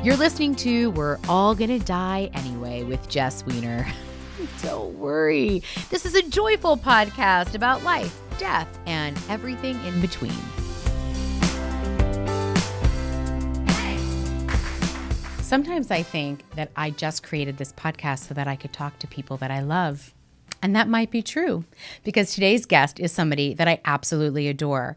You're listening to We're All Gonna Die Anyway with Jess Wiener. Don't worry. This is a joyful podcast about life, death, and everything in between. Sometimes I think that I just created this podcast so that I could talk to people that I love. And that might be true because today's guest is somebody that I absolutely adore.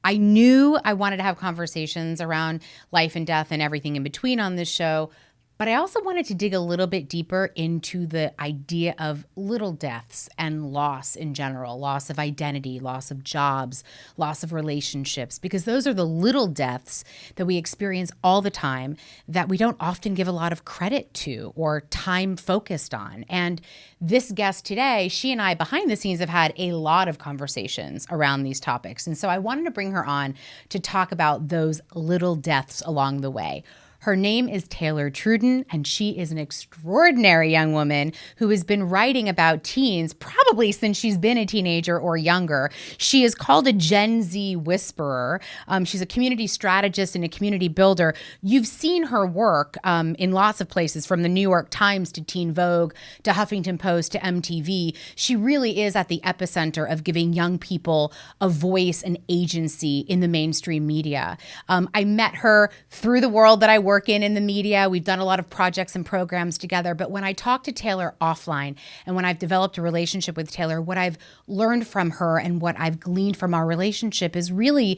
I knew I wanted to have conversations around life and death and everything in between on this show, but I also wanted to dig a little bit deeper into the idea of little deaths and loss in general, loss of identity, loss of jobs, loss of relationships, because those are the little deaths that we experience all the time that we don't often give a lot of credit to or time focused on. And this guest today, she and I behind the scenes have had a lot of conversations around these topics. And so I wanted to bring her on to talk about those little deaths along the way. Her name is Taylor Truden, and she is an extraordinary young woman who has been writing about teens probably since she's been a teenager or younger. She is called a Gen Z whisperer. She's a community strategist and a community builder. You've seen her work in lots of places, from the New York Times to Teen Vogue to Huffington Post to MTV. She really is at the epicenter of giving young people a voice and agency in the mainstream media. I met her through the world that I work in the media. We've done a lot of projects and programs together. But when I talk to Taylor offline and when I've developed a relationship with Taylor, what I've learned from her and what I've gleaned from our relationship is really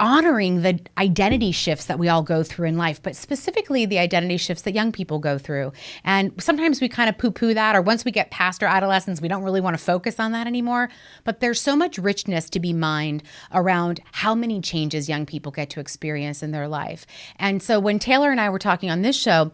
honoring the identity shifts that we all go through in life, but specifically the identity shifts that young people go through. And sometimes we kind of poo-poo that, or once we get past our adolescence, we don't really want to focus on that anymore. But there's so much richness to be mined around how many changes young people get to experience in their life. And so when Taylor and I were talking on this show,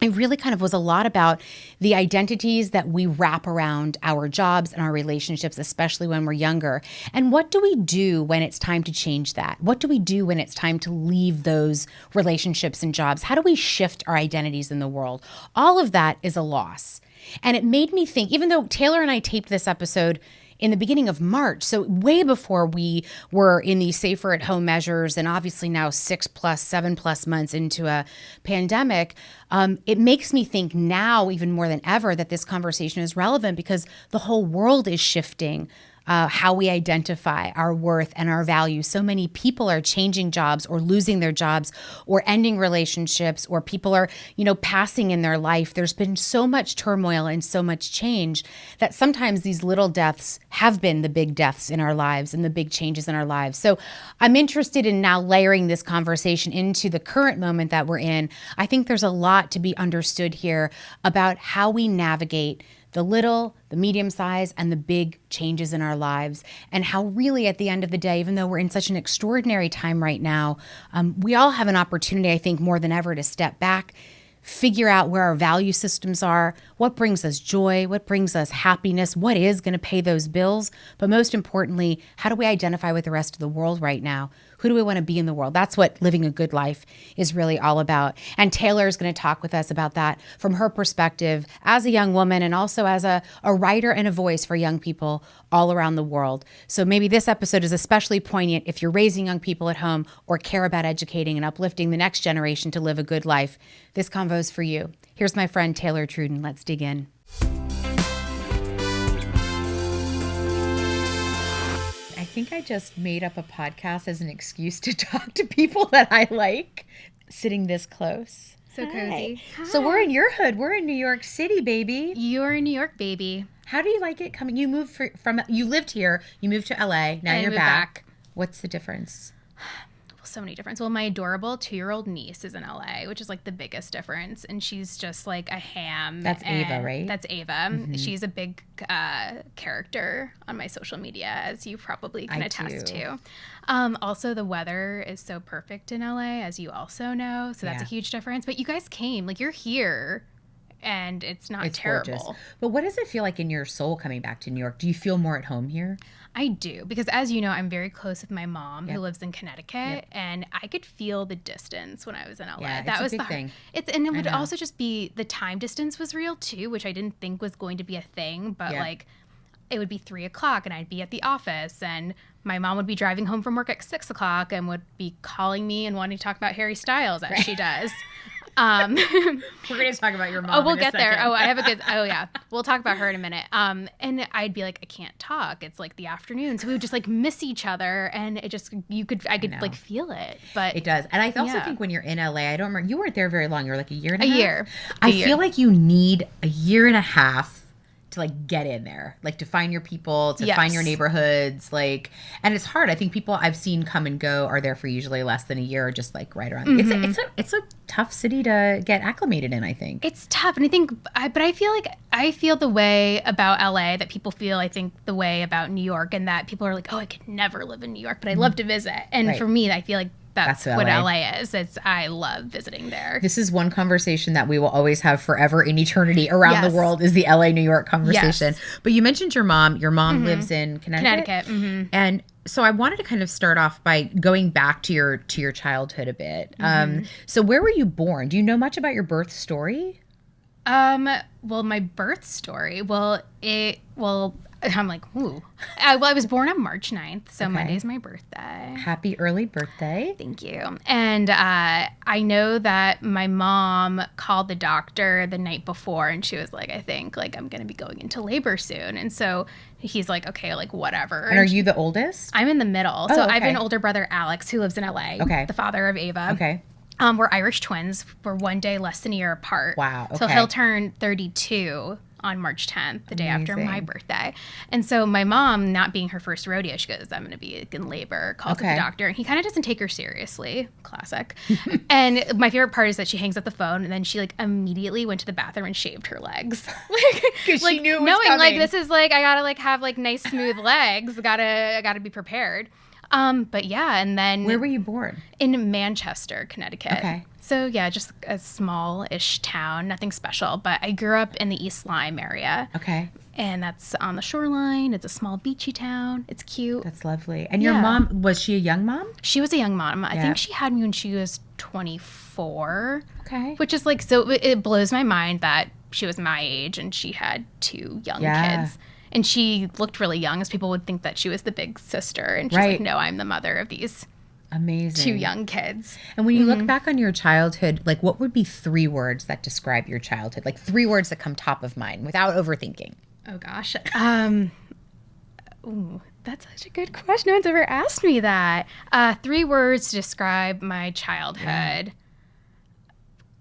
it really kind of was a lot about the identities that we wrap around our jobs and our relationships, especially when we're younger. And what do we do when it's time to change that? What do we do when it's time to leave those relationships and jobs? How do we shift our identities in the world? All of that is a loss. And it made me think, even though Taylor and I taped this episode in the beginning of March, so way before we were in these safer at home measures, and obviously now 7+ months into a pandemic, it makes me think now even more than ever that this conversation is relevant because the whole world is shifting how we identify our worth and our value. So many people are changing jobs or losing their jobs or ending relationships, or people are, passing in their life. There's been so much turmoil and so much change that sometimes these little deaths have been the big deaths in our lives and the big changes in our lives. So I'm interested in now layering this conversation into the current moment that we're in. I think there's a lot to be understood here about how we navigate the little, the medium size, and the big changes in our lives, and how really at the end of the day, even though we're in such an extraordinary time right now, we all have an opportunity, I think, more than ever to step back, figure out where our value systems are, what brings us joy, what brings us happiness, what is going to pay those bills, but most importantly, how do we identify with the rest of the world right now? Who do we want to be in the world? That's what living a good life is really all about. And Taylor is going to talk with us about that from her perspective as a young woman and also as a writer and a voice for young people all around the world. So maybe this episode is especially poignant if you're raising young people at home or care about educating and uplifting the next generation to live a good life. This convo is for you. Here's my friend Taylor Truden. Let's dig in. I think I just made up a podcast as an excuse to talk to people that I like, sitting this close. So cozy. Hi. So we're in your hood. We're in New York City, baby. You're in New York, baby. How do you like it coming? You moved you lived here, you moved to LA, now you're back. What's the difference? So many differences. Well, my adorable 2-year-old niece is in LA, which is like the biggest difference. And she's just like a ham. That's Ava, right? That's Ava. Mm-hmm. She's a big character on my social media, as you probably can attest to. Also, the weather is so perfect in LA, as you also know. So that's a huge difference. But you guys came, like, you're here. And it's terrible. Gorgeous. But what does it feel like in your soul coming back to New York? Do you feel more at home here? I do, because as you know, I'm very close with my mom who lives in Connecticut, and I could feel the distance when I was in LA. Yeah, that it's was a big thing. And it would also just be the time distance was real too, which I didn't think was going to be a thing, but like it would be 3:00 and I'd be at the office, and my mom would be driving home from work at 6:00 and would be calling me and wanting to talk about Harry Styles as she does. We're going to talk about your mom. Oh, we'll get there. Oh, yeah. We'll talk about her in a minute. And I'd be like, I can't talk. It's like the afternoon. So we would just like miss each other, and it just, I could like feel it. But it does. And I also think when you're in LA, I don't remember, you weren't there very long. You were like a year and a half. I feel like you need a year and a half to like get in there, like to find your people, to find your neighborhoods, like, and it's hard. I think people I've seen come and go are there for usually less than a year, or just like right around. It's a tough city to get acclimated in. I think it's tough, and I feel the way about LA that people feel. I think the way about New York, and that people are like, oh, I could never live in New York, but I love to visit. And for me, I feel like that's what LA is. I love visiting there. This is one conversation that we will always have forever in eternity around the world, is the LA New York conversation. But you mentioned your mom. Your mom lives in Connecticut. And so I wanted to kind of start off by going back to your childhood a bit. So where were you born? Do you know much about your birth story? Well, my birth story, I'm like, ooh. I was born on March 9th, so Monday's my birthday. Happy early birthday. Thank you. And I know that my mom called the doctor the night before, and she was like, I think, like, I'm going to be going into labor soon. And so he's like, okay, like, whatever. And are you the oldest? I'm in the middle. So I have an older brother, Alex, who lives in LA. Okay. The father of Ava. Okay. We're Irish twins. We're one day less than a year apart. Wow. Okay. So he'll turn 32 on March 10th, the day after my birthday. And so my mom, not being her first rodeo, she goes, I'm going to be in labor, calls up the doctor. And he kind of doesn't take her seriously. Classic. And my favorite part is that she hangs up the phone, and then she like immediately went to the bathroom and shaved her legs. Because like, she knew it was knowing coming. like this is like, I got to like have like nice smooth legs. I got to be prepared. But yeah, and then... Where were you born? In Manchester, Connecticut. Okay. So yeah, just a small-ish town, nothing special. But I grew up in the East Lyme area. Okay. And that's on the shoreline. It's a small beachy town. It's cute. That's lovely. And your mom, was she a young mom? She was a young mom. I think she had me when she was 24. Okay. Which is like, so it blows my mind that she was my age and she had two young kids. And she looked really young, as people would think that she was the big sister. And she's like, no, I'm the mother of these two young kids. And when you look back on your childhood, like, what would be 3 words that describe your childhood? Like 3 words that come top of mind without overthinking. Oh, gosh. That's such a good question. No one's ever asked me that. 3 words to describe my childhood.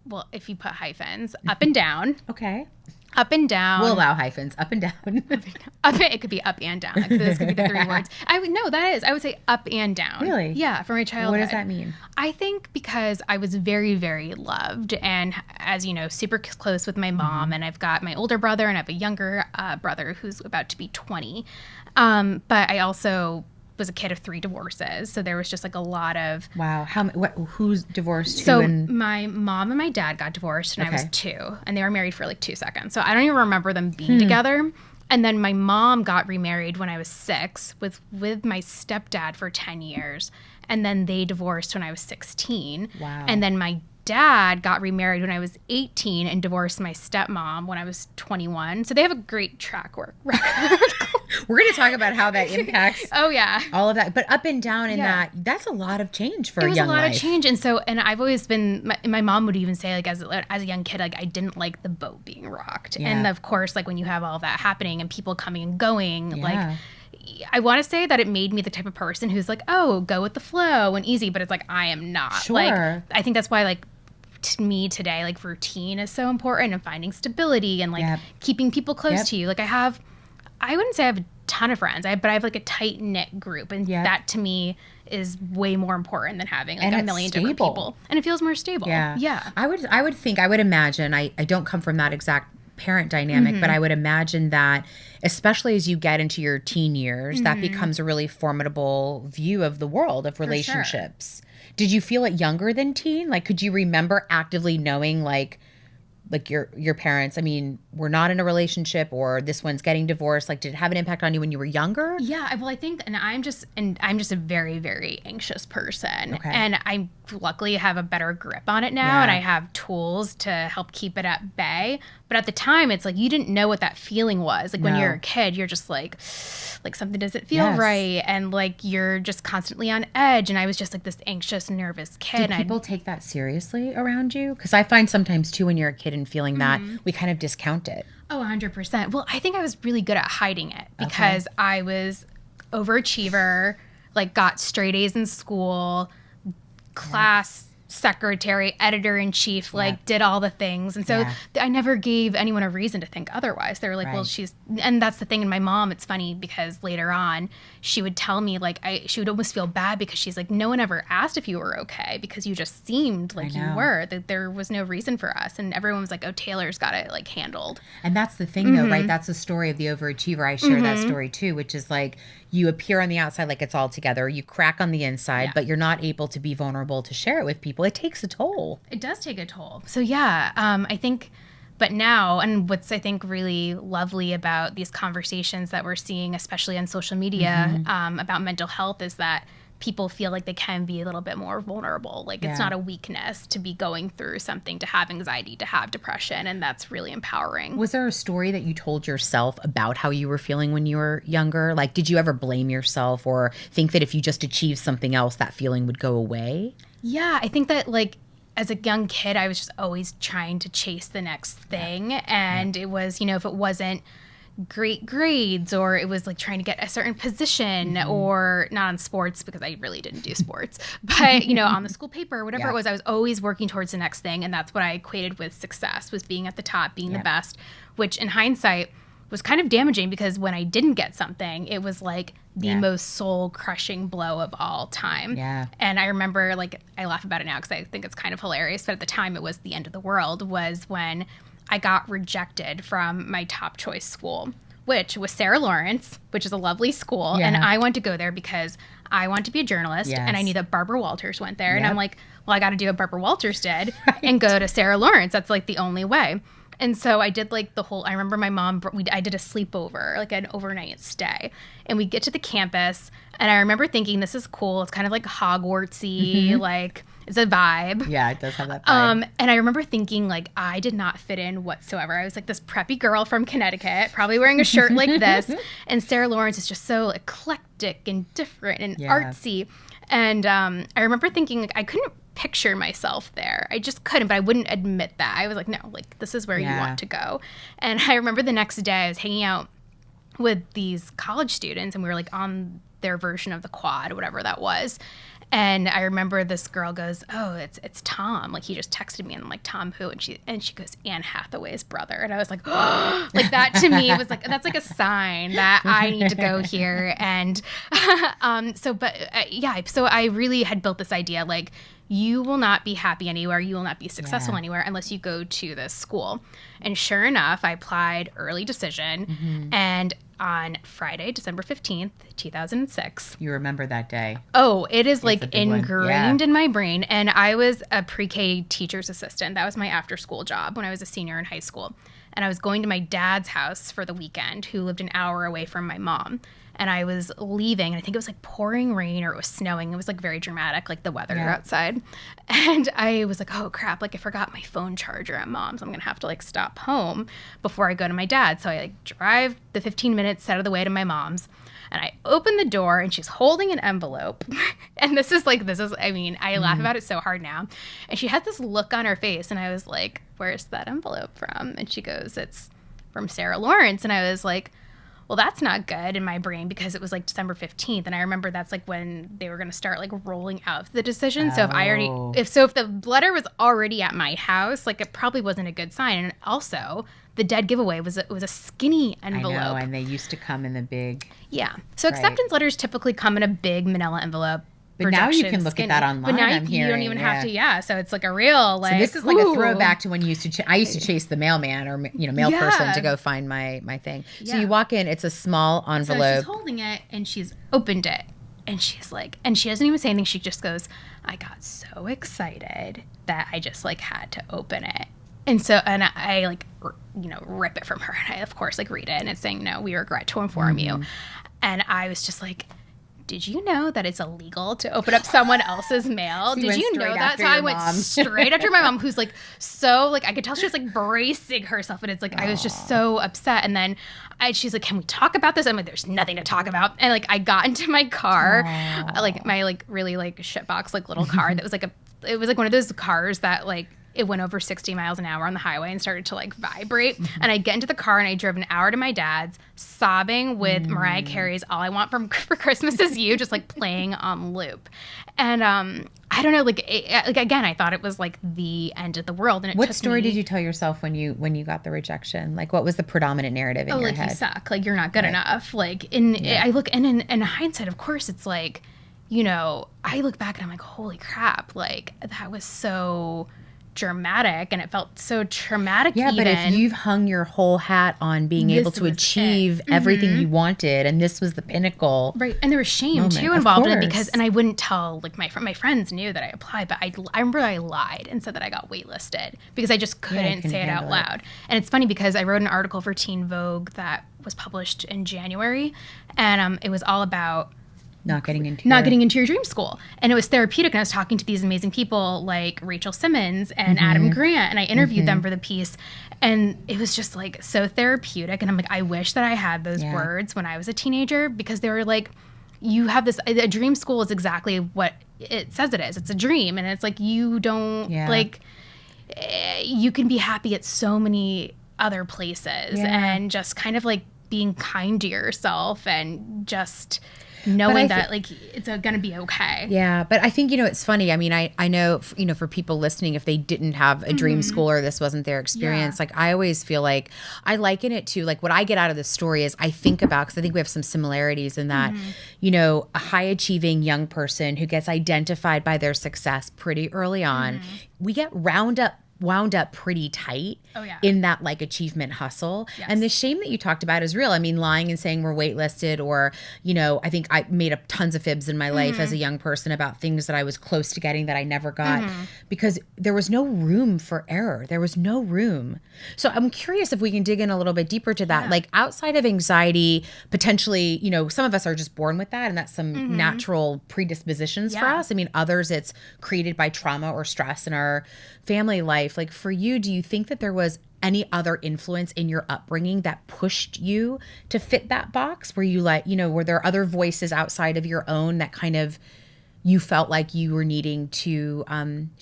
Well, if you put hyphens, up and down. Okay. Up and down. We'll allow hyphens. Up and down. It could be up and down. Like, those could be the 3 words. I would say up and down. Really? Yeah, for my childhood. What does that mean? I think because I was very, very loved, and as you know, super close with my mom, and I've got my older brother, and I have a younger brother who's about to be 20. But I also was a kid of 3 divorces, so there was just like a lot of... Wow. Who's divorced? So my mom and my dad got divorced when I was 2, and they were married for like 2 seconds. So I don't even remember them being together. And then my mom got remarried when I was 6 with my stepdad for 10 years, and then they divorced when I was 16. Wow. And then my dad got remarried when I was 18 and divorced my stepmom when I was 21. So they have a great track record. We're going to talk about how that impacts all of that. But up and down in that's a lot of change for a young life. It was a lot of change. And so, and I've always been, my mom would even say, like, as a young kid, like, I didn't like the boat being rocked. Yeah. And of course, like, when you have all that happening and people coming and going, like, I want to say that it made me the type of person who's like, oh, go with the flow and easy. But it's like, I am not. Sure. Like, I think that's why, like, to me today, like, routine is so important, and finding stability and like keeping people close to you. Like, I wouldn't say I have a ton of friends, but I have like a tight knit group, and that to me is way more important than having like a million different people. And it feels more stable. Yeah. I would imagine, I don't come from that exact parent dynamic, but I would imagine that especially as you get into your teen years, that becomes a really formidable view of the world, of relationships. Sure. Did you feel it younger than teen? Like, could you remember actively knowing like your parents, I mean, were not in a relationship, or this one's getting divorced? Like, did it have an impact on you when you were younger? Yeah, well, I think, and I'm just a very, very anxious person. Okay. And I luckily have a better grip on it now, and I have tools to help keep it at bay. But at the time, it's like you didn't know what that feeling was. Like when you're a kid, you're just like something doesn't feel right. And like you're just constantly on edge. And I was just like this anxious, nervous kid. Did people take that seriously around you? Because I find sometimes too when you're a kid and feeling that, we kind of discount it. Oh, 100%. Well, I think I was really good at hiding it because I was overachiever, like got straight A's in school, class secretary, editor-in-chief, like did all the things. And so I never gave anyone a reason to think otherwise. They were like, well, and that's the thing. And my mom, it's funny because later on she would tell me like, she would almost feel bad because she's like, no one ever asked if you were okay because you just seemed like you were, that there was no reason for us. And everyone was like, oh, Taylor's got it like handled. And that's the thing though, right? That's the story of the overachiever. I share that story too, which is like, you appear on the outside like it's all together. You crack on the inside, but you're not able to be vulnerable to share it with people. It takes a toll. It does take a toll. So I think, but now, and what's I think really lovely about these conversations that we're seeing, especially on social media, about mental health, is that people feel like they can be a little bit more vulnerable. Like it's not a weakness to be going through something, to have anxiety, to have depression. And that's really empowering. Was there a story that you told yourself about how you were feeling when you were younger? Like, did you ever blame yourself or think that if you just achieved something else, that feeling would go away? Yeah, I think that like as a young kid, I was just always trying to chase the next thing. And it was, if it wasn't great grades or it was like trying to get a certain position or not on sports because I really didn't do sports, but on the school paper or whatever it was, I was always working towards the next thing. And that's what I equated with success, was being at the top, being the best, which in hindsight was kind of damaging because when I didn't get something, it was like the most soul crushing blow of all time. Yeah. And I remember, like, I laugh about it now because I think it's kind of hilarious, but at the time it was the end of the world, was when I got rejected from my top choice school, which was Sarah Lawrence, which is a lovely school. And I wanted to go there because I wanted to be a journalist and I knew that Barbara Walters went there. And I'm like, well, I got to do what Barbara Walters did and go to Sarah Lawrence. That's like the only way. And so I did like I remember my mom, I did a sleepover, like an overnight stay. And we get to the campus and I remember thinking, this is cool. It's kind of like Hogwartsy, like it's a vibe. Yeah, it does have that vibe. And I remember thinking like I did not fit in whatsoever. I was like this preppy girl from Connecticut, probably wearing a shirt like this. And Sarah Lawrence is just so eclectic and different and artsy. And I remember thinking like I couldn't picture myself there. I just couldn't, but I wouldn't admit that. I was like, no, like this is where you want to go. And I remember the next day I was hanging out with these college students and we were like on their version of the quad, whatever that was. And I remember this girl goes, oh, it's Tom. Like he just texted me and I'm like, Tom who? And she goes, Anne Hathaway's brother. And I was like, oh, like that to me was like, that's like a sign that I need to go here. And so I really had built this idea like, you will not be happy anywhere. You will not be successful anywhere unless you go to this school. And sure enough, I applied early decision. And on Friday, December 15th, 2006. You remember that day. Oh, it is like ingrained in my brain. And I was a pre-K teacher's assistant. That was my after-school job when I was a senior in high school. And I was going to my dad's house for the weekend, who lived an hour away from my mom. And I was leaving, and I think it was like pouring rain or it was snowing. It was like very dramatic, like the weather outside. And I was like, oh crap, like I forgot my phone charger at mom's. I'm going to have to like stop home before I go to my dad's. So I like drive the 15 minutes out of the way to my mom's. And I open the door and she's holding an envelope. And I laugh about it so hard now. And she had this look on her face. And I was like, where's that envelope from? And she goes, it's from Sarah Lawrence. And I was like, well, that's not good in my brain because it was like December 15th. And I remember that's like when they were going to start like rolling out the decision. So if the letter was already at my house, like it probably wasn't a good sign. And also the dead giveaway was a skinny envelope. I know, and they used to come in the big. Yeah. So acceptance letters typically come in a big manila envelope. But now you can look at that online. But now you don't even have to. Yeah. So it's like a real like. So this is like a throwback to when you used to. I used to chase the mailman or mail person to go find my thing. So you walk in. It's a small envelope. So she's holding it and she's opened it and she's like, and she doesn't even say anything. She just goes, "I got so excited that I just like had to open it." And so, and I like, rip it from her. And I, of course, like read it. And it's saying, no, we regret to inform you. And I was just like, did you know that it's illegal to open up someone else's mail? Did you know that? So I went straight after my mom, who's like, so like, I could tell she was like bracing herself. And it's like, I was just so upset. And then she's like, can we talk about this? I'm like, there's nothing to talk about. And like, I got into my car, like my like really like shitbox, like little car that was like it was like one of those cars that like, it went over 60 miles an hour on the highway and started to like vibrate. And I get into the car and I drove an hour to my dad's, sobbing with Mariah Carey's All I Want for Christmas Is You, just like playing on loop. And I don't know, like again, I thought it was like the end of the world. And what story did you tell yourself when you got the rejection? Like, what was the predominant narrative in your head? You suck. Like, you're not good enough. Like, I look, and in hindsight, of course, it's like, you know, I look back and I'm like, holy crap, like that was so dramatic and it felt so traumatic. Yeah, but if you've hung your whole hat on being able to achieve everything you wanted, and this was the pinnacle, right? And there was shame too involved in it, because, and I wouldn't tell, like my friends knew that I applied, but I remember I lied and said that I got waitlisted because I just couldn't say it out loud. And it's funny because I wrote an article for Teen Vogue that was published in January, and it was all about not getting into your dream school. And it was therapeutic. And I was talking to these amazing people like Rachel Simmons and Adam Grant, and I interviewed them for the piece. And it was just like so therapeutic. And I'm like, I wish that I had those words when I was a teenager, because they were like, you have this, a dream school is exactly what it says it is. It's a dream. And it's like, you don't like, you can be happy at so many other places, and just kind of like being kind to yourself and just knowing that like it's going to be okay. Yeah. But I think, you know, it's funny. I mean, I know, you know, for people listening, if they didn't have a dream school or this wasn't their experience, like I always feel like I liken it to like what I get out of this story is I think about, because I think we have some similarities in that, you know, a high achieving young person who gets identified by their success pretty early on, we get wound up pretty tight in that like achievement hustle. And the shame that you talked about is real. I mean, lying and saying we're waitlisted, or, you know, I think I made up tons of fibs in my life as a young person about things that I was close to getting that I never got because there was no room for error. There was no room. So I'm curious if we can dig in a little bit deeper to that. Like outside of anxiety, potentially, you know, some of us are just born with that, and that's some natural predispositions for us. I mean, others it's created by trauma or stress in our family life. Like for you, do you think that there was any other influence in your upbringing that pushed you to fit that box? Were you like, you know, were there other voices outside of your own that kind of you felt like you were needing to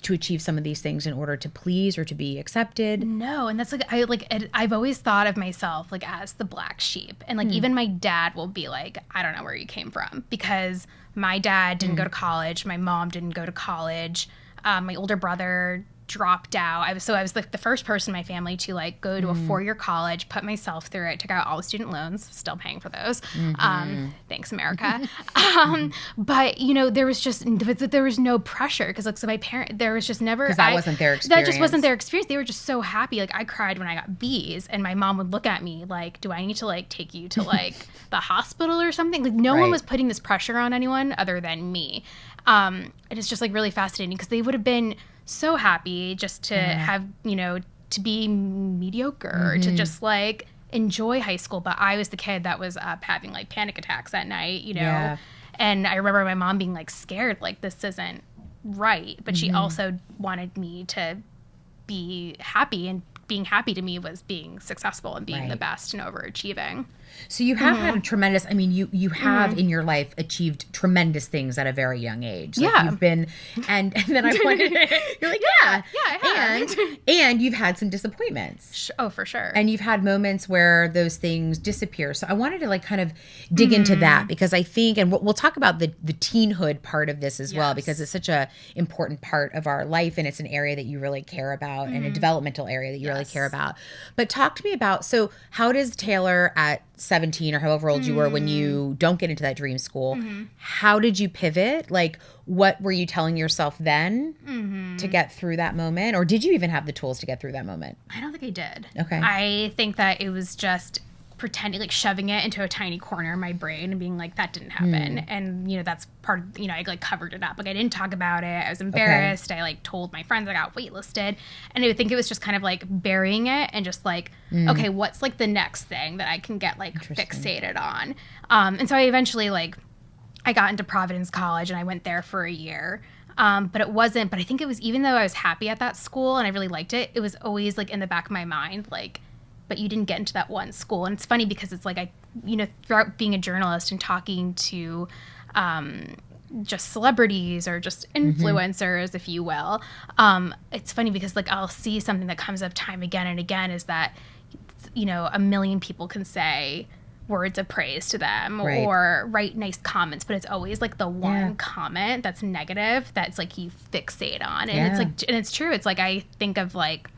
achieve some of these things in order to please or to be accepted? No, and that's like I've always thought of myself like as the black sheep, and like even my dad will be like, I don't know where you came from, because my dad didn't go to college, my mom didn't go to college, my older brother dropped out. I was like the first person in my family to like go to a 4-year college, put myself through it, took out all the student loans, still paying for those. Thanks, America. But you know, there was no pressure, because like, so my parent, there was just never, because that wasn't their experience. That just wasn't their experience. They were just so happy. Like I cried when I got B's, and my mom would look at me like, do I need to like take you to like the hospital or something? Like no one was putting this pressure on anyone other than me. And it's just like really fascinating, because they would have been so happy just to have, you know, to be mediocre, to just like enjoy high school. But I was the kid that was up having like panic attacks at night, you know. And I remember my mom being like scared, like this isn't right. But she also wanted me to be happy, and being happy to me was being successful and being the best and overachieving. So you have had a tremendous, I mean, you have in your life achieved tremendous things at a very young age. Like you've been, and then I pointed, you're like, I have. And you've had some disappointments. Oh, for sure. And you've had moments where those things disappear. So I wanted to like kind of dig into that, because I think, and we'll talk about the teenhood part of this as well, because it's such a important part of our life, and it's an area that you really care about, and a developmental area that you really care about. But talk to me about, so how does Taylor at 17 or however old you were when you don't get into that dream school, how did you pivot? Like, what were you telling yourself then to get through that moment? Or did you even have the tools to get through that moment? I don't think I did. Okay. I think that it was just pretending, like shoving it into a tiny corner of my brain and being like, that didn't happen. And, you know, that's part of, you know, I like covered it up. Like I didn't talk about it. I was embarrassed. I like told my friends I got waitlisted. And I think it was just kind of like burying it and just like, okay, what's like the next thing that I can get like fixated on? And so I eventually like I got into Providence College and I went there for a year. But I think it was, even though I was happy at that school and I really liked it, it was always like in the back of my mind, like, but you didn't get into that one school. And it's funny because it's like, throughout being a journalist and talking to, just celebrities or just influencers, if you will. It's funny because like I'll see something that comes up time again and again is that, a million people can say words of praise to them or write nice comments, but it's always like the one comment that's negative that's like you fixate on. And it's like, and it's true. It's like, I think of like,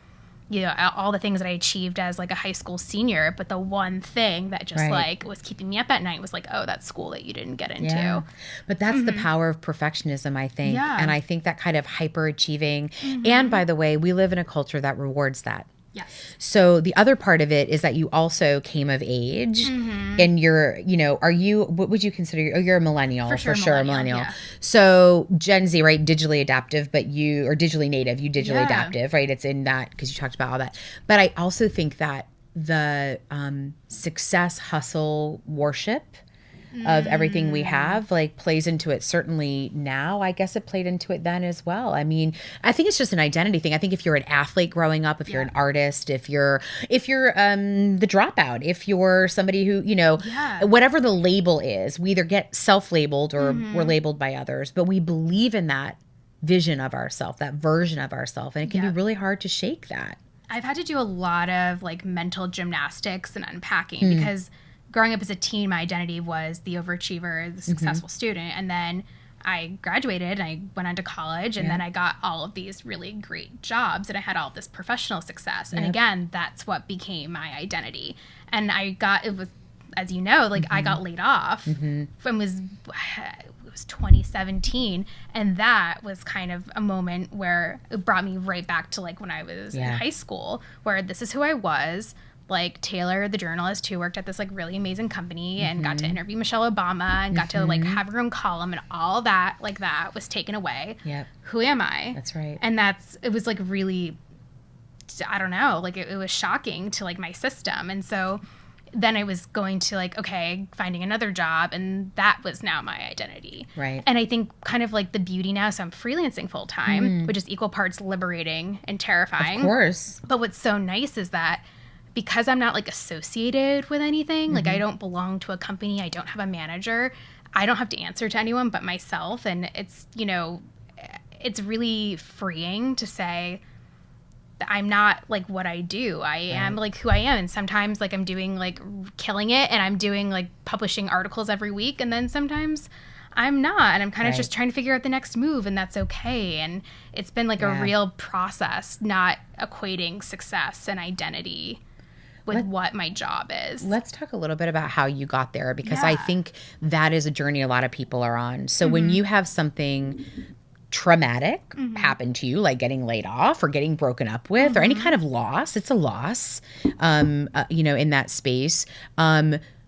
all the things that I achieved as like a high school senior, but the one thing that just like was keeping me up at night was like, oh, that school that you didn't get into. Yeah. But that's the power of perfectionism, I think. Yeah. And I think that kind of hyperachieving. And by the way, we live in a culture that rewards that. Yes. So the other part of it is that you also came of age and you're, what would you consider? You're a millennial, for sure a millennial. Yeah. So Gen Z, right? Digitally adaptive, but you are digitally native, you digitally adaptive, right? It's in that because you talked about all that. But I also think that the success hustle worship of everything we have like plays into it. Certainly now, I guess it played into it then as well. I mean, I think it's just an identity thing. I think if you're an athlete growing up, if you're an artist, if you're the dropout, if you're somebody who, whatever the label is, we either get self-labeled or we're labeled by others, but we believe in that vision of ourself, that version of ourself. And it can be really hard to shake that. I've had to do a lot of like mental gymnastics and unpacking because growing up as a teen, my identity was the overachiever, the successful student. And then I graduated and I went on to college and then I got all of these really great jobs and I had all of this professional success. And again, that's what became my identity. And it was, as you know, like I got laid off and it was 2017. And that was kind of a moment where it brought me right back to like when I was in high school, where this is who I was. Like Taylor, the journalist who worked at this like really amazing company and got to interview Michelle Obama and got to like have her own column and all that, like that was taken away. Yep. Who am I? That's right. And it was like really, I don't know, like it was shocking to like my system. And so then I was going to like, okay, finding another job, and that was now my identity. Right. And I think kind of like the beauty now, so I'm freelancing full time, which is equal parts liberating and terrifying. Of course. But what's so nice is that because I'm not like associated with anything, like I don't belong to a company, I don't have a manager, I don't have to answer to anyone but myself. And it's, it's really freeing to say that I'm not like what I do. I am like who I am. And sometimes like I'm doing like killing it and I'm doing like publishing articles every week. And then sometimes I'm not. And I'm kind of just trying to figure out the next move, and that's okay. And it's been like a real process, not equating success and identity with what my job is. Let's talk a little bit about how you got there, because I think that is a journey a lot of people are on. So when you have something traumatic happen to you, like getting laid off or getting broken up with or any kind of loss, it's a loss, in that space.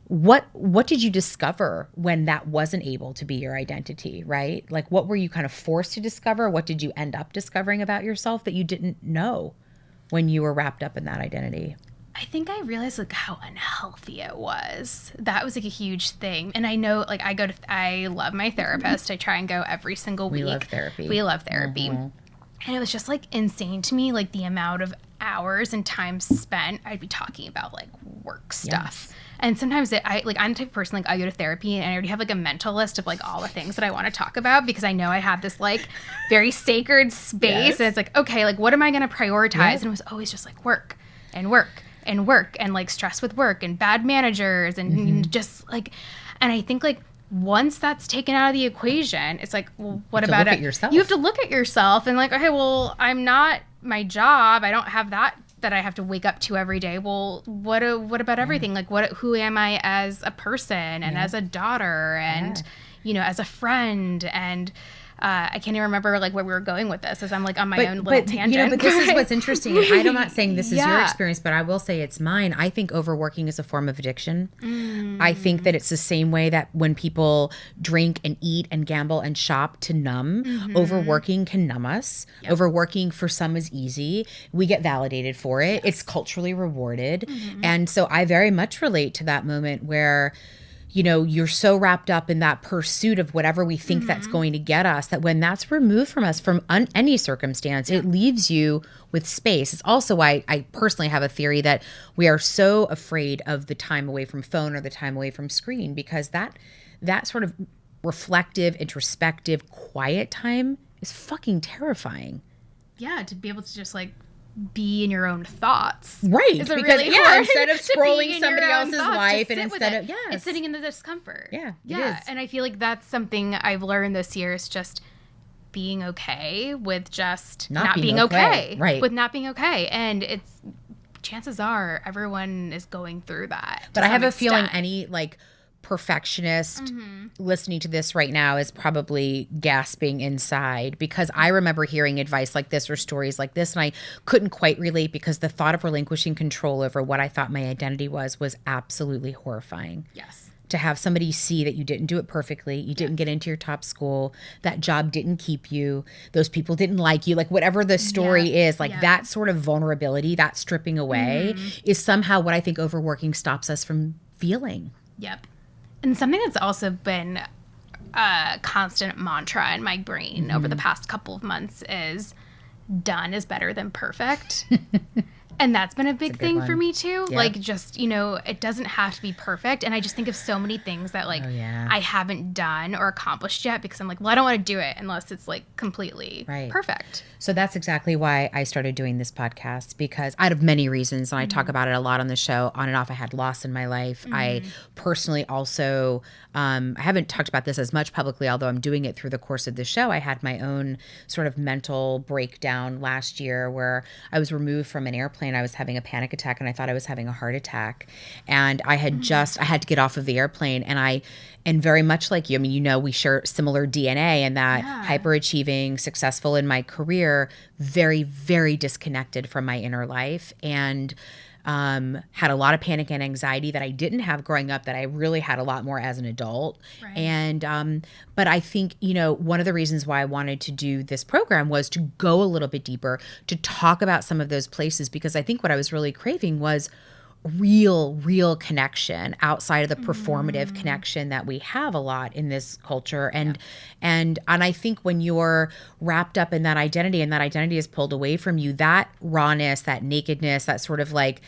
What did you discover when that wasn't able to be your identity, right? Like what were you kind of forced to discover? What did you end up discovering about yourself that you didn't know when you were wrapped up in that identity? I think I realized like how unhealthy it was. That was like a huge thing. And I know like I love my therapist. I try and go every single week. We love therapy. And it was just like insane to me, like the amount of hours and time spent I'd be talking about like work stuff. Yes. And sometimes I'm the type of person, like I go to therapy and I already have like a mental list of like all the things that I want to talk about, because I know I have this like very sacred space. And it's like, okay, like what am I going to prioritize? And it was always just like work and like stress with work and bad managers and just like, and I think like once that's taken out of the equation, it's like, well, what about it? You have to look at yourself and like, okay, well, I'm not my job. I don't have that I have to wake up to every day. Well, what about everything? Like who am I as a person and as a daughter and, as a friend? And I can't even remember like where we were going with this, as I'm like on my own little tangent. But this is what's interesting. I'm not saying this is your experience, but I will say it's mine. I think overworking is a form of addiction. I think that it's the same way that when people drink and eat and gamble and shop to numb, overworking can numb us. Yep. Overworking for some is easy. We get validated for it. Yes. It's culturally rewarded. And so I very much relate to that moment where you're so wrapped up in that pursuit of whatever we think that's going to get us, that when that's removed from us from any circumstance, it leaves you with space. It's also why I personally have a theory that we are so afraid of the time away from phone or the time away from screen, because that sort of reflective, introspective, quiet time is fucking terrifying. Yeah, to be able to just like be in your own thoughts. Right. Because really instead of scrolling somebody else's life and instead of, it's sitting in the discomfort. Yeah. Yeah. And I feel like that's something I've learned this year, is just being okay with just not being okay. Right. With not being okay. And it's, chances are everyone is going through that. But I have a feeling any like perfectionist listening to this right now is probably gasping inside, because I remember hearing advice like this or stories like this, and I couldn't quite relate, because the thought of relinquishing control over what I thought my identity was absolutely horrifying. Yes. To have somebody see that you didn't do it perfectly, you didn't get into your top school, that job didn't keep you, those people didn't like you, like whatever the story is, like that sort of vulnerability, that stripping away is somehow what I think overworking stops us from feeling. Yep. And something that's also been a constant mantra in my brain over the past couple of months is done is better than perfect. And that's been a big thing for me too. Yeah. Like just, it doesn't have to be perfect. And I just think of so many things that like I haven't done or accomplished yet, because I'm like, well, I don't want to do it unless it's like completely perfect. So that's exactly why I started doing this podcast, because out of many reasons, and I talk about it a lot on the show, on and off, I had loss in my life. I personally also, I haven't talked about this as much publicly, although I'm doing it through the course of the show. I had my own sort of mental breakdown last year where I was removed from an airplane. I was having a panic attack and I thought I was having a heart attack. And I had I had to get off of the airplane, and very much like you, I mean, we share similar DNA in that hyperachieving, successful in my career, very, very disconnected from my inner life, and had a lot of panic and anxiety that I didn't have growing up, that I really had a lot more as an adult. Right. And, but I think, one of the reasons why I wanted to do this program was to go a little bit deeper, to talk about some of those places, because I think what I was really craving was real connection outside of the performative connection that we have a lot in this culture. And I think when you're wrapped up in that identity and that identity is pulled away from you, that rawness, that nakedness, that sort of like,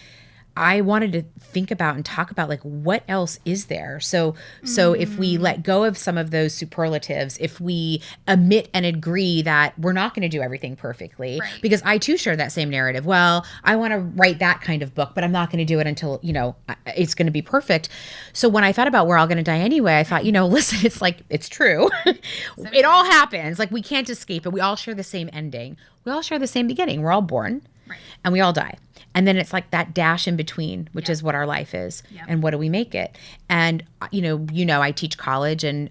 I wanted to think about and talk about like what else is there. So if we let go of some of those superlatives, if we admit and agree that we're not going to do everything perfectly, because I too share that same narrative. Well, I want to write that kind of book, but I'm not going to do it until, it's going to be perfect. So when I thought about we're all going to die anyway, I thought, listen, it's like, it's true. It all happens. Like we can't escape it. We all share the same ending. We all share the same beginning. We're all born and we all die. And then it's like that dash in between, which is what our life is. And what do we make it? And, I teach college, and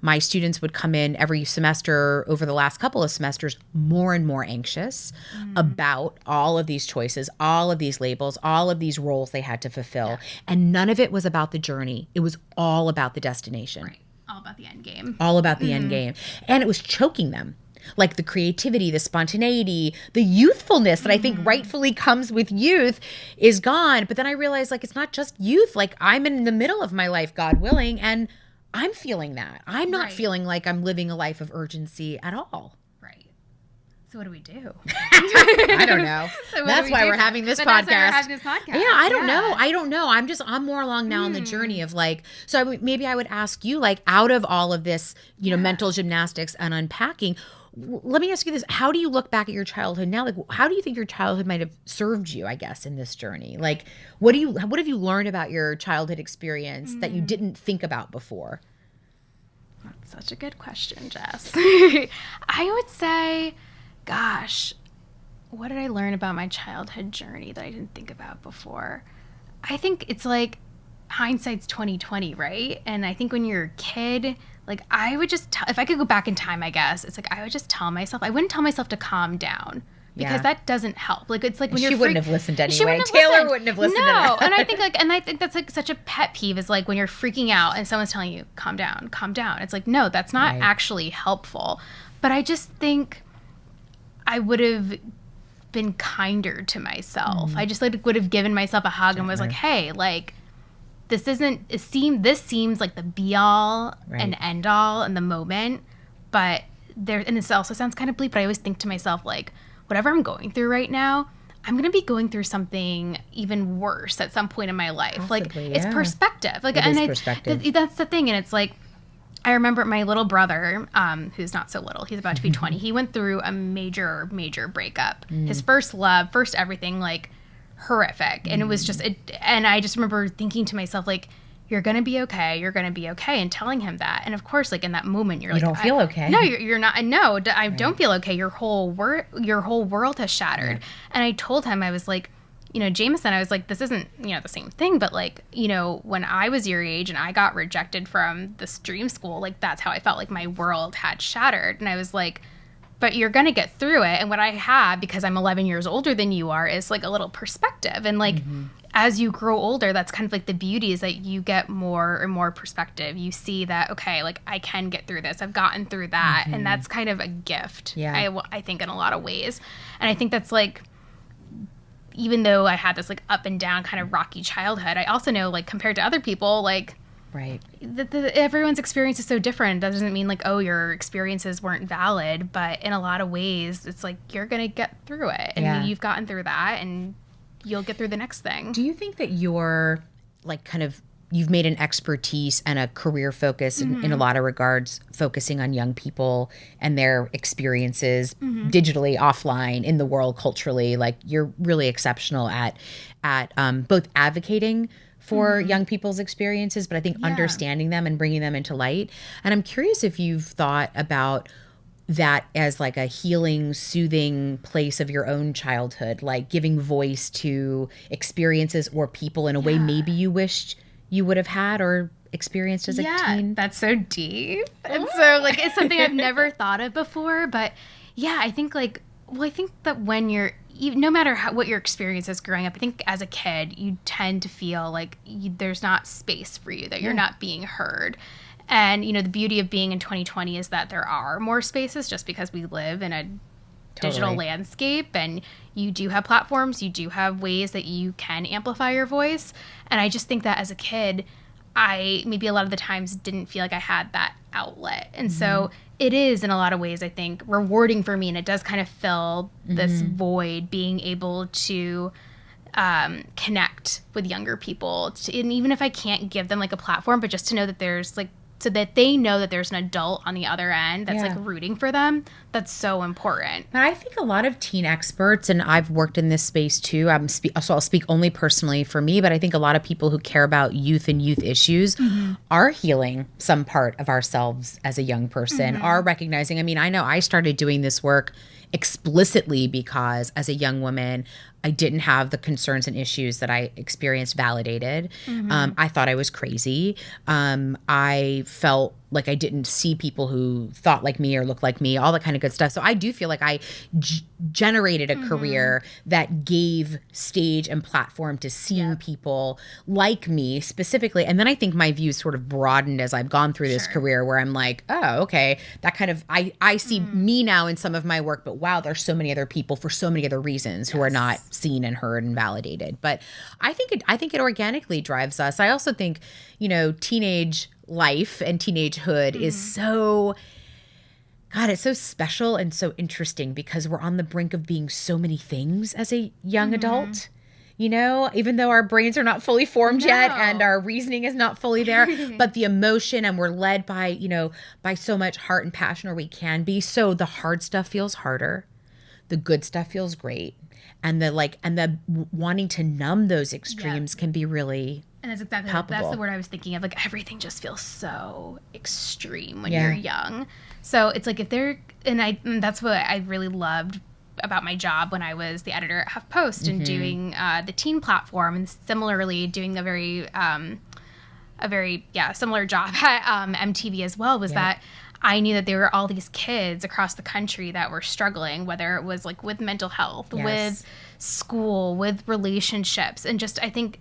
my students would come in every semester over the last couple of semesters more and more anxious about all of these choices, all of these labels, all of these roles they had to fulfill. And none of it was about the journey. It was all about the destination. Right. All about the end game. All about the end game. And it was choking them. Like the creativity, the spontaneity, the youthfulness that I think rightfully comes with youth is gone. But then I realized like it's not just youth. Like I'm in the middle of my life, God willing, and I'm feeling that. I'm not feeling like I'm living a life of urgency at all. Right. So what do we do? I don't know. That's why we're having this podcast. Yeah, I don't know. I'm more along now on the journey of like, so maybe I would ask you, like, out of all of this, mental gymnastics and unpacking, let me ask you this. How do you look back at your childhood now? Like, how do you think your childhood might have served you, I guess, in this journey? Like, what have you learned about your childhood experience that you didn't think about before? That's such a good question, Jess. I would say, gosh, what did I learn about my childhood journey that I didn't think about before? I think it's like hindsight's 20/20, right? And I think when you're a kid, like I would just if I could go back in time, I guess it's like I would just tell myself, I wouldn't tell myself to calm down, because that doesn't help. Like it's like when she wouldn't have listened anyway. Taylor wouldn't have listened. No, and I think that's like such a pet peeve, is like when you're freaking out and someone's telling you calm down. It's like, no, that's not actually helpful. But I just think I would have been kinder to myself. I just like would have given myself a hug and was like, hey, like this seems like the be all and end all in the moment, but and this also sounds kind of bleak, but I always think to myself, like, whatever I'm going through right now, I'm going to be going through something even worse at some point in my life. Possibly, it's perspective. Like, perspective. That's the thing. And it's like, I remember my little brother, who's not so little, he's about to be 20. He went through a major, major breakup. His first love, first everything, like, horrific. And it was just, and I just remember thinking to myself, like, you're going to be okay. You're going to be okay. And telling him that. And of course, like, in that moment, you're like, you don't feel okay. No, you're not. No, I don't feel okay. Your whole world has shattered. Right. And I told him, I was like, Jameson, I was like, this isn't, the same thing. But, like, when I was your age and I got rejected from this dream school, like, that's how I felt. Like, my world had shattered. And I was like, but you're going to get through it. And what I have, because I'm 11 years older than you are, is, like, a little perspective. And, like, as you grow older, that's kind of like the beauty, is that you get more and more perspective. You see that, okay, like, I can get through this. I've gotten through that. And that's kind of a gift, I think, in a lot of ways. And I think that's, like, even though I had this, like, up and down kind of rocky childhood, I also know, like, compared to other people, like, everyone's experience is so different. That doesn't mean, like, oh, your experiences weren't valid. But in a lot of ways, it's like, you're going to get through it. And you've gotten through that, and you'll get through the next thing. Do you think that you're, like, kind of, you've made an expertise and a career focus in a lot of regards, focusing on young people and their experiences digitally, offline, in the world, culturally? Like, you're really exceptional at both advocating for young people's experiences, but I think understanding them and bringing them into light. And I'm curious if you've thought about that as, like, a healing, soothing place of your own childhood, like giving voice to experiences or people in a way maybe you wished you would have had or experienced as a teen. That's so deep. And so, like, it's something I've never thought of before. But I think, like, I think that when you're, no matter what your experience is growing up, I think as a kid, you tend to feel like there's not space for you, that you're not being heard. And, the beauty of being in 2020 is that there are more spaces, just because we live in a digital landscape, and you do have platforms, you do have ways that you can amplify your voice. And I just think that as a kid, I maybe a lot of the times didn't feel like I had that outlet. And so it is, in a lot of ways, I think, rewarding for me. And it does kind of fill this void, being able to connect with younger people. And even if I can't give them, like, a platform, but just to know that there's, like, so that they know that there's an adult on the other end that's like rooting for them. That's so important. And I think a lot of teen experts, and I've worked in this space too, so I'll speak only personally for me, but I think a lot of people who care about youth and youth issues are healing some part of ourselves as a young person, are recognizing. I mean, I know I started doing this work explicitly because as a young woman, I didn't have the concerns and issues that I experienced validated. I thought I was crazy. I felt like I didn't see people who thought like me or looked like me, all that kind of good stuff. So I do feel like I generated a career that gave stage and platform to seeing people like me specifically. And then I think my views sort of broadened as I've gone through this career, where I'm like, oh, okay, that kind of, I see me now in some of my work, but wow, there's so many other people for so many other reasons who are not seen and heard and validated. But I think it organically drives us. I also think, teenage life and teenagehood is so, God, it's so special and so interesting, because we're on the brink of being so many things as a young adult. Even though our brains are not fully formed yet and our reasoning is not fully there, but the emotion, and we're led by, by so much heart and passion, or we can be. So the hard stuff feels harder. The good stuff feels great. And the wanting to numb those extremes can be really And that's exactly palpable. That's the word I was thinking of. Like, everything just feels so extreme when you're young. So it's like, and that's what I really loved about my job when I was the editor at HuffPost and doing the teen platform, and similarly doing a very similar job at MTV as well, was that I knew that there were all these kids across the country that were struggling, whether it was like with mental health, with school, with relationships. And just, I think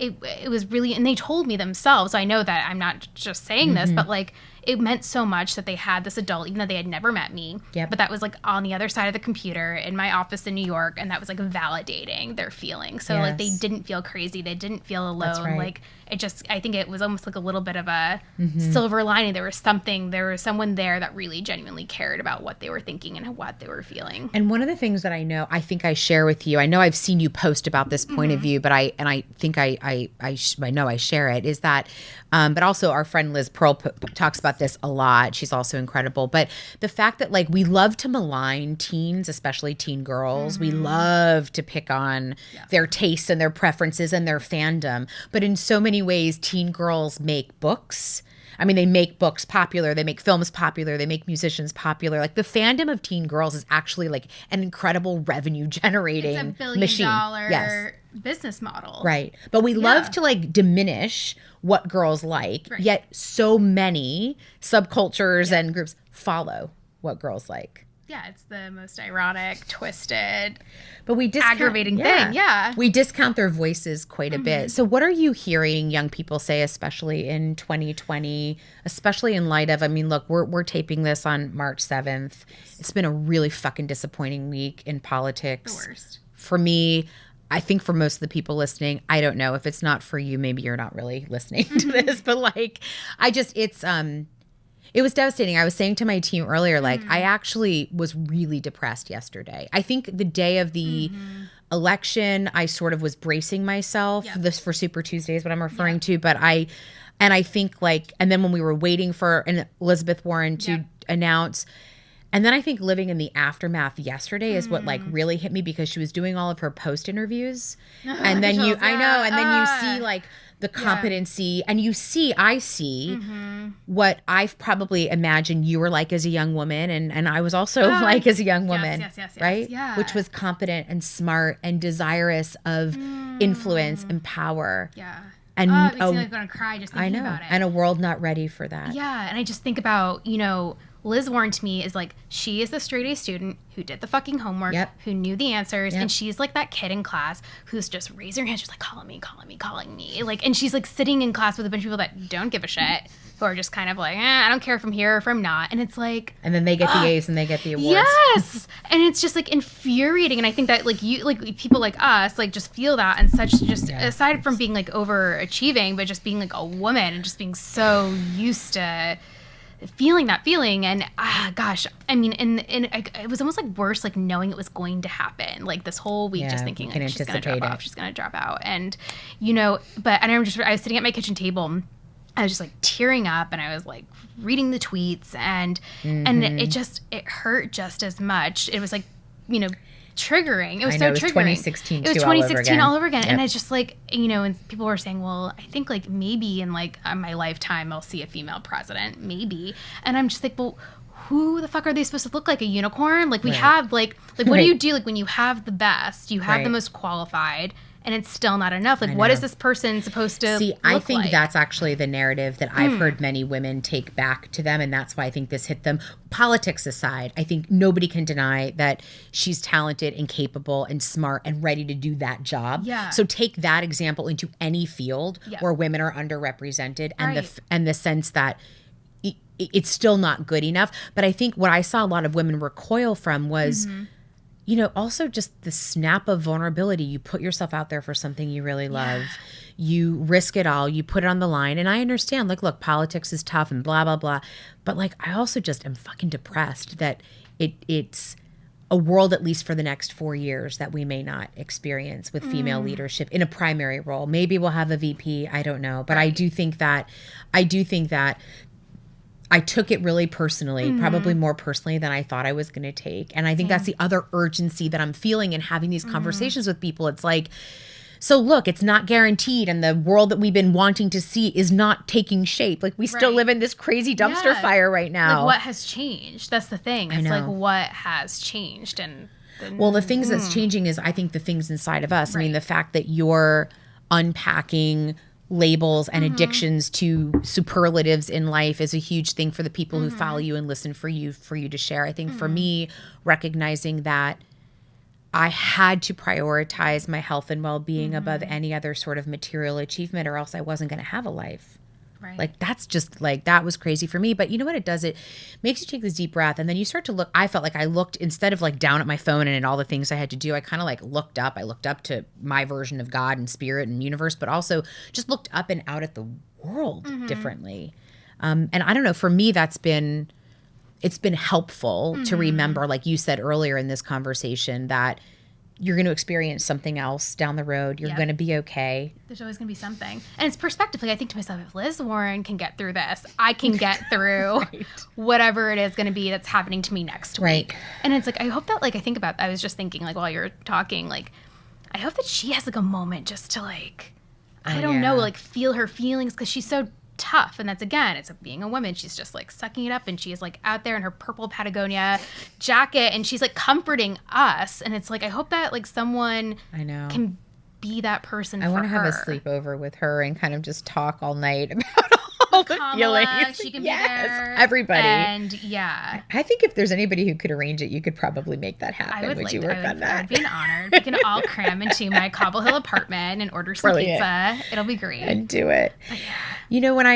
it was really, and they told me themselves, I know that I'm not just saying this, but like, it meant so much that they had this adult, even though they had never met me. Yep. But that was like on the other side of the computer in my office in New York, and that was like validating their feelings. So like they didn't feel crazy, they didn't feel alone. That's right. Like it just, I think it was almost like a little bit of a silver lining. There was someone there that really genuinely cared about what they were thinking and what they were feeling. And one of the things that I know, I think I share with you, I know I've seen you post about this point of view, but I think I know I share it, is that, but also our friend Liz Pearl talks about this a lot. She's also incredible. But the fact that like we love to malign teens, especially teen girls, we love to pick on their tastes and their preferences and their fandom. But in so many ways, teen girls make books. I mean, they make books popular, they make films popular, they make musicians popular. Like the fandom of teen girls is actually like an incredible revenue generating it's a $1 billion business model. Right. But we love to like diminish what girls like, yet so many subcultures and groups follow what girls like. Yeah, it's the most ironic, twisted, but aggravating thing. Yeah. We discount their voices quite a bit. So what are you hearing young people say, especially in 2020, especially in light of, I mean, look, we're taping this on March 7th. It's been a really fucking disappointing week in politics. The worst. For me, I think for most of the people listening, I don't know. If it's not for you, maybe you're not really listening to this, but like, it was devastating. I was saying to my team earlier, like, I actually was really depressed yesterday. I think the day of the election, I sort of was bracing myself. This for Super Tuesday is what I'm referring to. But I think like, and then when we were waiting for Elizabeth Warren to announce, and then I think living in the aftermath yesterday is what like really hit me, because she was doing all of her post interviews. And then you see like the competency, and I see what I've probably imagined you were like as a young woman, and I was also like as a young woman, right? Yeah. Which was competent and smart and desirous of influence and power. Yeah. And it makes me like want to cry just thinking about it. And a world not ready for that. Yeah, and I just think about, Liz Warren to me is like, she is the straight A student who did the fucking homework, who knew the answers, and she's like that kid in class who's just raising her hand, she's like, calling me. Like, and she's like sitting in class with a bunch of people that don't give a shit, who are just kind of like, I don't care if I'm here or if I'm not. And it's like, and then they get the A's and they get the awards. Yes. And it's just like infuriating. And I think that like people like us, like just feel that, and such, just aside from being like overachieving, but just being like a woman and just being so used to feeling that feeling. And gosh, I mean, and it was almost like worse, like knowing it was going to happen, like this whole week, just thinking like, she's gonna drop out. And but I was sitting at my kitchen table, I was just like tearing up, and I was like reading the tweets, and it hurt just as much. It was like triggering. It was so triggering. 2016 It was 2016 all over again. Yep. And it's just like, and people were saying, well, I think like maybe in like my lifetime I'll see a female president, maybe. And I'm just like, well, who the fuck are they supposed to look like? A unicorn? Like we have like what do you do like when you have the best, you have the most qualified, and it's still not enough? Like, what is this person supposed to look I think like? that's actually the narrative that I've heard many women take back to them, and that's why I think this hit them. Politics aside, I think nobody can deny that she's talented and capable and smart and ready to do that job. Yeah. So take that example into any field where women are underrepresented, and the sense that it's still not good enough. But I think what I saw a lot of women recoil from was also just the snap of vulnerability. You put yourself out there for something you really love. You risk it all. You put it on the line. And I understand, like, look, politics is tough and blah, blah, blah. But, like, I also just am fucking depressed that it's a world, at least for the next 4 years, that we may not experience with female leadership in a primary role. Maybe we'll have a VP. I don't know. But I do think that I took it really personally, probably more personally than I thought I was going to take. And I think that's the other urgency that I'm feeling in having these conversations with people. It's like, so look, it's not guaranteed. And the world that we've been wanting to see is not taking shape. Like we still live in this crazy dumpster fire right now. Like what has changed? That's the thing. It's like what has changed. And well, the things that's changing is I think the things inside of us. I mean, the fact that you're unpacking labels and addictions to superlatives in life is a huge thing for the people who follow you and listen for you to share. I think for me, recognizing that I had to prioritize my health and well-being above any other sort of material achievement, or else I wasn't going to have a life. Right. Like, that's just like, that was crazy for me. But you know what it does? It makes you take this deep breath, and then you start to look. I felt like I looked, instead of like down at my phone and at all the things I had to do, I kind of like looked up. I looked up to my version of God and spirit and universe, but also just looked up and out at the world differently. And I don't know, for me, it's been helpful to remember, like you said earlier in this conversation, that you're going to experience something else down the road. You're going to be okay. There's always going to be something. And it's perspective. Like, I think to myself, if Liz Warren can get through this, I can get through whatever it is going to be that's happening to me next week. And it's like, I hope that, like, I was just thinking, like, while you're talking, like, I hope that she has, like, a moment just to, like, I don't know, like, feel her feelings, because she's so tough. And that's, again, it's being a woman. She's just like sucking it up, and she's like out there in her purple Patagonia jacket, and she's like comforting us. And it's like, I hope that like someone can be that person. I want to have a sleepover with her and kind of just talk all night about all the Kamala, feelings. She can be there. Everybody. And I think if there's anybody who could arrange it, you could probably make that happen. Would you work on that? I'd be an honor. We can all cram into my Cobble Hill apartment and order some pizza. It'll be great. And do it. You know, when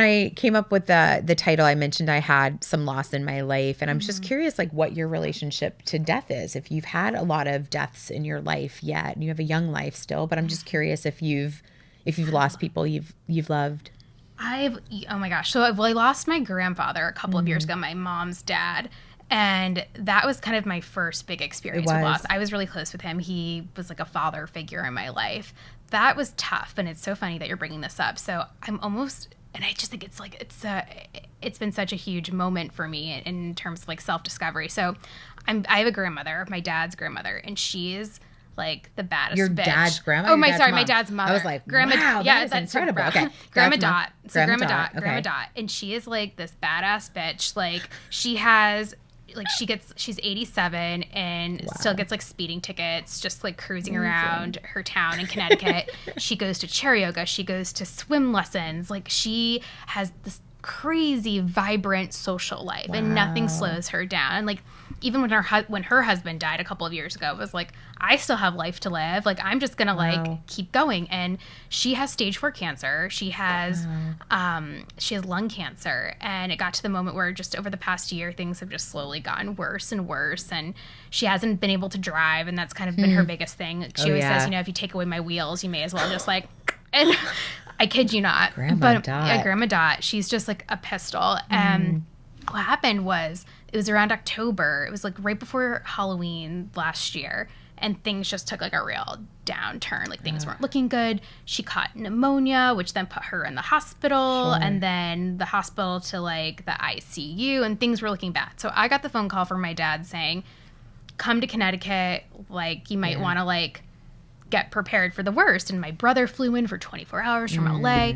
I came up with the title, I mentioned I had some loss in my life, and I'm just curious, like, what your relationship to death is. If you've had a lot of deaths in your life yet, and you have a young life still, but I'm just curious if you've lost people you've loved. Oh my gosh. So I lost my grandfather a couple of years ago, my mom's dad. And that was kind of my first big experience with loss. I was really close with him. He was like a father figure in my life. That was tough. And it's so funny that you're bringing this up. So I'm almost, and I just think it's like, it's been such a huge moment for me in terms of like self-discovery. So I have a grandmother, my dad's grandmother, and she's like the baddest Your bitch. dad's grandma? Oh, my dad's mother. I was like, Grandma, wow, yeah, that's incredible. Okay. Grandma Dot. So Grandma Dot. Okay. Grandma Dot. And she is like this badass bitch. Like, she has, like, she's 87 and still gets like speeding tickets, just like cruising around her town in Connecticut. She goes to chair yoga. She goes to swim lessons. Like, she has this crazy, vibrant social life, and nothing slows her down. And like, even when her husband died a couple of years ago, it was like, I still have life to live. Like, I'm just gonna like keep going. And she has stage 4 cancer. She has lung cancer, and it got to the moment where just over the past year, things have just slowly gotten worse and worse. And she hasn't been able to drive, and that's kind of been her biggest thing. She always says, you know, if you take away my wheels, you may as well just like, and I kid you not. Grandma Dot, she's just like a pistol. And what happened was, it was around October. It was like right before Halloween last year, and things just took like a real downturn. Like, things weren't looking good. She caught pneumonia, which then put her in the hospital, and then the hospital to like the ICU, and things were looking bad. So I got the phone call from my dad saying, come to Connecticut, like, you might want to like get prepared for the worst. And my brother flew in for 24 hours from LA,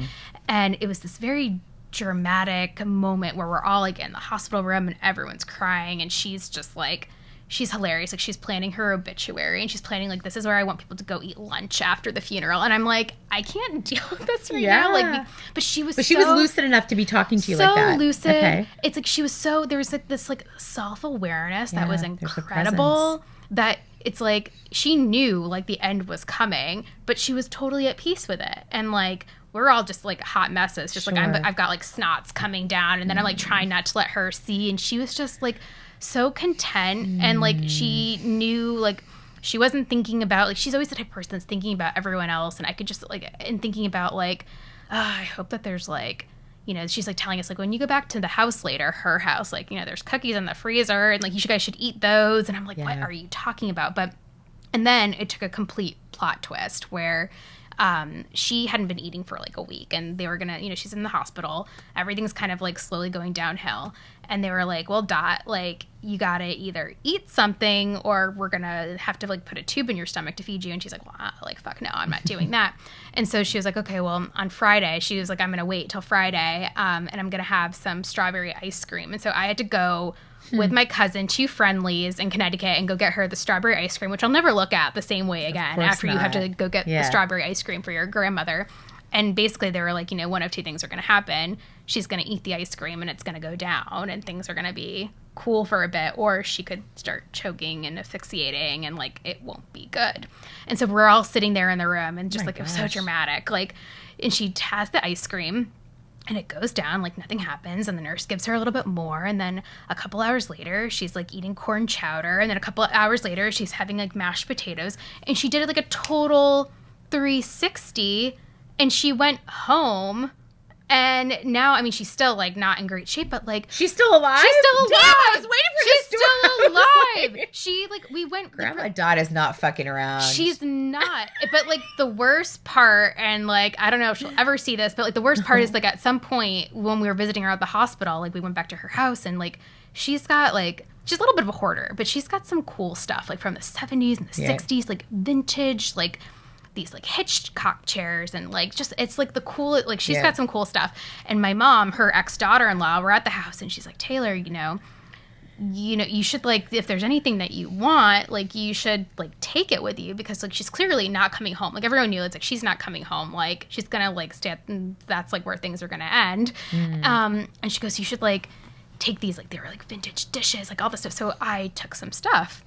and it was this very dramatic moment where we're all like in the hospital room and everyone's crying, and she's just like, she's hilarious. Like, she's planning her obituary, and she's planning like, this is where I want people to go eat lunch after the funeral. And I'm like, I can't deal with this right now. Like, but she was lucid enough to be talking to you like that. So lucid. Okay. It's like, there was like this like self-awareness that was incredible, that it's like, she knew like the end was coming, but she was totally at peace with it. And like, we're all just like hot messes, just like I've got like snots coming down, and then I'm like trying not to let her see, and she was just like so content, and like she knew, like, she wasn't thinking about, like, she's always the type of person that's thinking about everyone else, and I could just like, and thinking about like, I hope that there's like, you know, she's like telling us like, when you go back to the house later, her house, like, you know, there's cookies in the freezer, and like, you guys should eat those. And I'm like, what are you talking about? And then it took a complete plot twist where she hadn't been eating for like a week, and they were gonna, you know, she's in the hospital, everything's kind of like slowly going downhill, and they were like, well, Dot, like, you gotta either eat something, or we're gonna have to like put a tube in your stomach to feed you. And she's like, well, like, fuck no, I'm not doing that. And so she was like, okay, well, on Friday, she was like, I'm gonna wait till Friday, and I'm gonna have some strawberry ice cream. And so I had to go with my cousin to Friendly's in Connecticut and go get her the strawberry ice cream, which I'll never look at the same way again after you have to go get the strawberry ice cream for your grandmother. And basically they were like, you know, one of two things are going to happen. She's going to eat the ice cream and it's going to go down and things are going to be cool for a bit, or she could start choking and asphyxiating and like it won't be good. And so we're all sitting there in the room and just it was so dramatic. Like, and she has the ice cream. And it goes down, like nothing happens. And the nurse gives her a little bit more. And then a couple hours later, she's like eating corn chowder. And then a couple of hours later, she's having like mashed potatoes. And she did it like a total 360. And she went home. And now, I mean, she's still like not in great shape, but like she's still alive. She's still alive. Damn, I was waiting for she's this story. still alive. She like we went. Grandma Dot is not fucking around. She's not. But like the worst part, and like I don't know if she'll ever see this, but like the worst part is like at some point when we were visiting her at the hospital, like we went back to her house and like she's got like she's a little bit of a hoarder, but she's got some cool stuff like from the 70s and the 60s, like vintage, like these like Hitchcock chairs and like just it's like the cool like she's got some cool stuff. And my mom, her ex-daughter-in-law, were at the house and she's like, Taylor, you know you should like if there's anything that you want, like you should like take it with you because like she's clearly not coming home. Like everyone knew it's like she's not coming home. Like she's gonna like stay at, that's like where things are gonna end. And she goes, you should like take these like they were like vintage dishes, like all this stuff. So I took some stuff.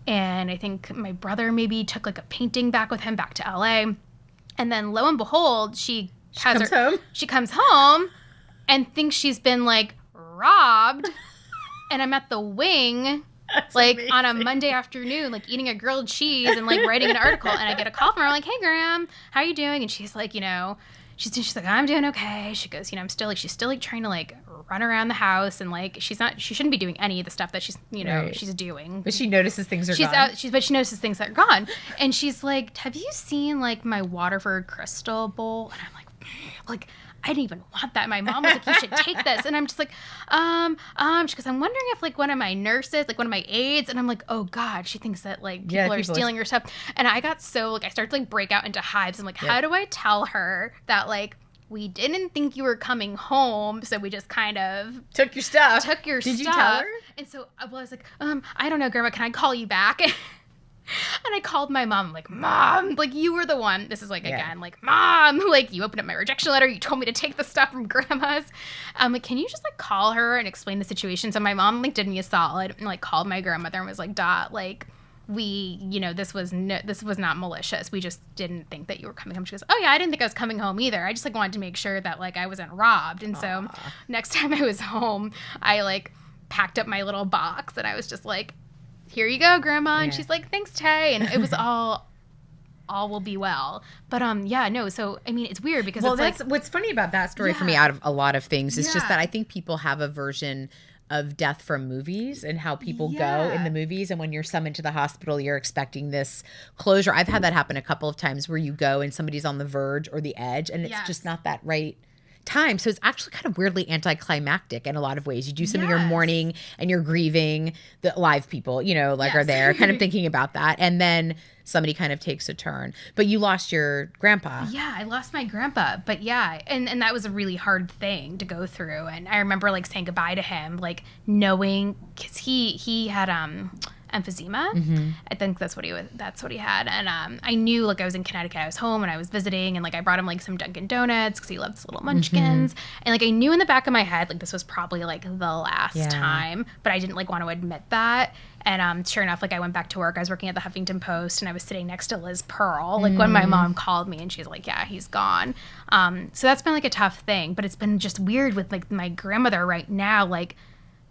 And I think my brother maybe took like a painting back with him back to LA. And then lo and behold, she comes home and thinks she's been like robbed. And I'm at the Wing like amazing. On a Monday afternoon, like eating a grilled cheese and like writing an article. And I get a call from her like, hey, Graham, how are you doing? And she's like, you know, she's like, I'm doing okay. She goes, you know, she's still like trying to like run around the house and like she shouldn't be doing any of the stuff that she's, you know, she's doing. But she notices things are gone. But she notices things that are gone. And she's like, have you seen like my Waterford crystal bowl? And I'm like, I didn't even want that. My mom was like, you should take this. And I'm just like, she goes, I'm wondering if like one of my nurses, like one of my aides, and I'm like, oh God, she thinks that like people are stealing her stuff. And I got so like, I started to like break out into hives. I'm like, how do I tell her that like, we didn't think you were coming home, so we just kind of took your stuff. Did you tell her? And so I was like, I don't know, Grandma, can I call you back? And I called my mom. I'm like, Mom, like you were the one. This is like, again, like, Mom, like you opened up my rejection letter. You told me to take the stuff from Grandma's. I'm like, can you just like call her and explain the situation? So my mom like did me a solid and like called my grandmother and was like, Dot, like we, you know, this was not malicious. We just didn't think that you were coming home. She goes, oh yeah, I didn't think I was coming home either. I just like wanted to make sure that like I wasn't robbed. And so next time I was home, I like packed up my little box and I was just like, here you go, Grandma. And she's like, thanks, Tay. And it was all will be well. But so I mean it's weird because it's like what's funny about that story for me out of a lot of things is just that I think people have a version of death from movies and how people go in the movies. And when you're summoned to the hospital, you're expecting this closure. I've had that happen a couple of times where you go and somebody's on the verge or the edge and it's just not that right time. So it's actually kind of weirdly anticlimactic in a lot of ways. You do some of your mourning and you're grieving the live people, you know, like are there kind of thinking about that. And then somebody kind of takes a turn. But you lost your grandpa. Yeah, I lost my grandpa. But yeah, and that was a really hard thing to go through. And I remember like saying goodbye to him, like knowing, because he had emphysema. Mm-hmm. I think that's what he had. And I knew like I was in Connecticut, I was home and I was visiting and like I brought him like some Dunkin' Donuts because he loved his little munchkins. Mm-hmm. And like I knew in the back of my head like this was probably like the last time, but I didn't like want to admit that. And sure enough, like I went back to work. I was working at the Huffington Post and I was sitting next to Liz Pearl like when my mom called me and she's like, yeah, he's gone. So that's been like a tough thing, but it's been just weird with like my grandmother right now. Like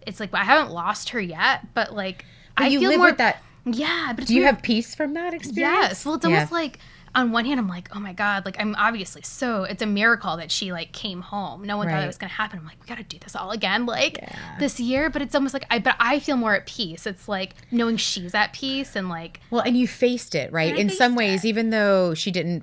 it's like I haven't lost her yet, but like I you feel live more with that. Yeah, but do you have peace from that experience? Yes. Well, it's almost like on one hand, I'm like, oh my God, like I'm obviously it's a miracle that she like came home. No one thought it was going to happen. I'm like, we got to do this all again, like this year. But it's almost like, but I feel more at peace. It's like knowing she's at peace and like. Well, and you faced it, right? In some ways, even though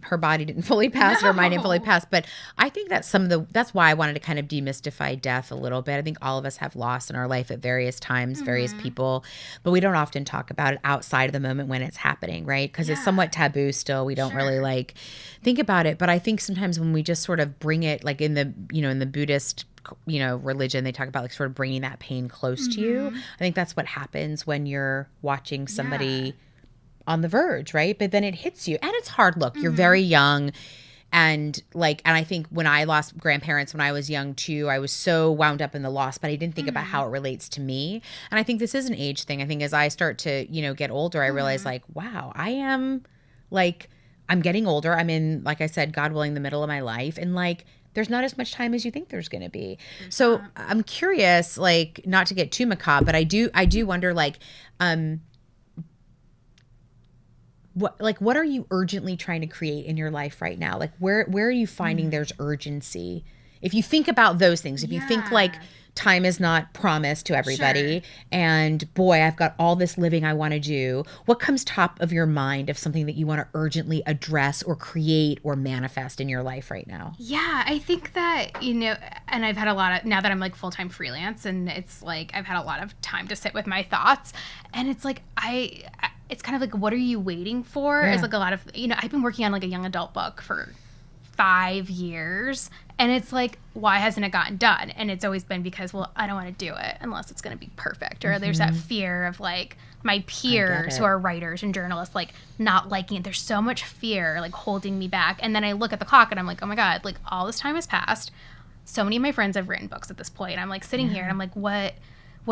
her body didn't fully pass, her mind didn't fully pass. But I think that's that's why I wanted to kind of demystify death a little bit. I think all of us have lost in our life at various times, various people, but we don't often talk about it outside of the moment when it's happening, right? Because it's somewhat taboo still. We don't really like think about it. But I think sometimes when we just sort of bring it like in the, you know, in the Buddhist, you know, religion, they talk about like sort of bringing that pain close to you. I think that's what happens when you're watching somebody on the verge, right? But then it hits you and it's hard. Look, you're very young. And I think when I lost grandparents when I was young too, I was so wound up in the loss, but I didn't think about how it relates to me. And I think this is an age thing. I think as I start to, you know, get older, I realize like, wow, I'm getting older. I'm in, like I said, God willing, the middle of my life. And like, there's not as much time as you think there's going to be. So I'm curious, like, not to get too macabre, but I do wonder, like, what are you urgently trying to create in your life right now? Like, where are you finding there's urgency? If you think about those things, if you think like time is not promised to everybody, and boy, I've got all this living I want to do, what comes top of your mind of something that you want to urgently address or create or manifest in your life right now? Yeah, I think that, you know, and I've had a lot of, now that I'm like full-time freelance, and it's like I've had a lot of time to sit with my thoughts, and it's like it's kind of like, what are you waiting for? It's like a lot of, you know, I've been working on like a young adult book for 5 years, and it's like, why hasn't it gotten done? And it's always been because, well, I don't want to do it unless it's going to be perfect, or there's that fear of like my peers who are writers and journalists like not liking it. There's so much fear like holding me back, and then I look at the clock and I'm like, oh my god, like all this time has passed. So many of my friends have written books at this point. I'm like sitting here and I'm like, what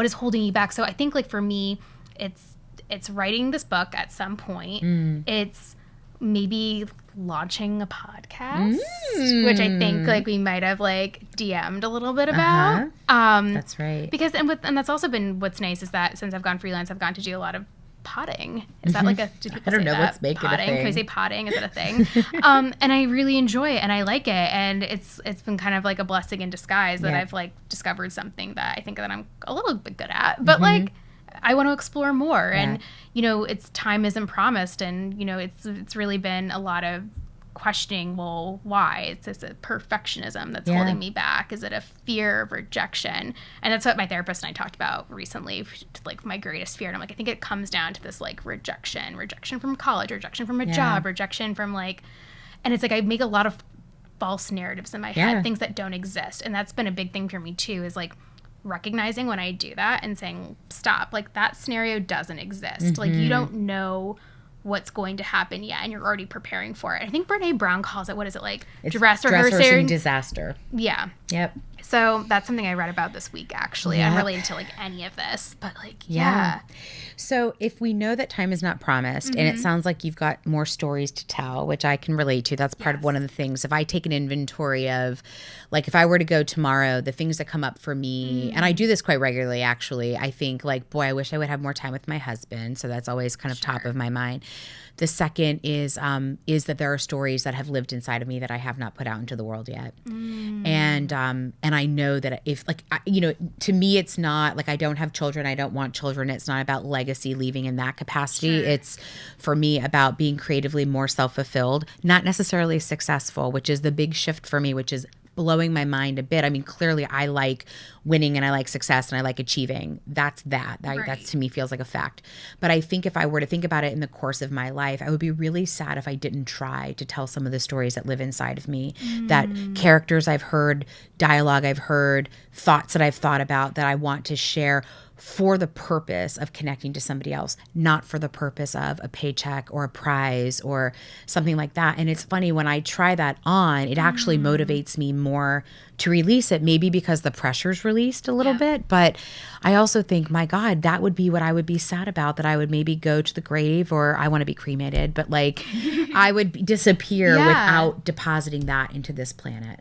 is holding you back? So I think like for me, it's writing this book at some point. It's maybe launching a podcast, which I think like we might have like DM'd a little bit about. That's right. Because and that's also been what's nice is that since I've gone freelance, I've gotten to do a lot of potting. Is that like a? Do people I don't say know that? what's making potting? a thing. Can we say potting? Is it a thing? And I really enjoy it, and I like it, and it's been kind of like a blessing in disguise that I've like discovered something that I think that I'm a little bit good at, but like I want to explore more. And you know, it's time isn't promised, and you know, it's really been a lot of questioning, well, why? Is a perfectionism that's holding me back? Is it a fear of rejection? And that's what my therapist and I talked about recently, like my greatest fear. And I'm like, I think it comes down to this like rejection from college, rejection from a job, rejection from like, and it's like I make a lot of false narratives in my head, things that don't exist. And that's been a big thing for me too, is like recognizing when I do that and saying, stop, like that scenario doesn't exist. Like you don't know what's going to happen yet, and you're already preparing for it. I think Brene Brown calls it, what is it, like dress rehearsing disaster. Yeah. Yep. So that's something I read about this week, actually. I'm really into like any of this, but like, So if we know that time is not promised, and it sounds like you've got more stories to tell, which I can relate to, that's part of one of the things. If I take an inventory of, like, if I were to go tomorrow, the things that come up for me, and I do this quite regularly, actually, I think like, boy, I wish I would have more time with my husband. So that's always kind of top of my mind. The second is that there are stories that have lived inside of me that I have not put out into the world yet. And I know that if like, you know, to me, it's not like I don't have children. I don't want children. It's not about legacy leaving in that capacity. It's for me about being creatively more self-fulfilled, not necessarily successful, which is the big shift for me, which is blowing my mind a bit. I mean, clearly I like winning and I like success and I like achieving. That's that to me feels like a fact. But I think if I were to think about it in the course of my life, I would be really sad if I didn't try to tell some of the stories that live inside of me, that characters I've heard, dialogue I've heard, thoughts that I've thought about that I want to share for the purpose of connecting to somebody else, not for the purpose of a paycheck or a prize or something like that. And it's funny, when I try that on, it actually motivates me more to release it, maybe because the pressure's released a little bit. But I also think, my God, that would be what I would be sad about, that I would maybe go to the grave, or I want to be cremated, but like I would disappear without depositing that into this planet.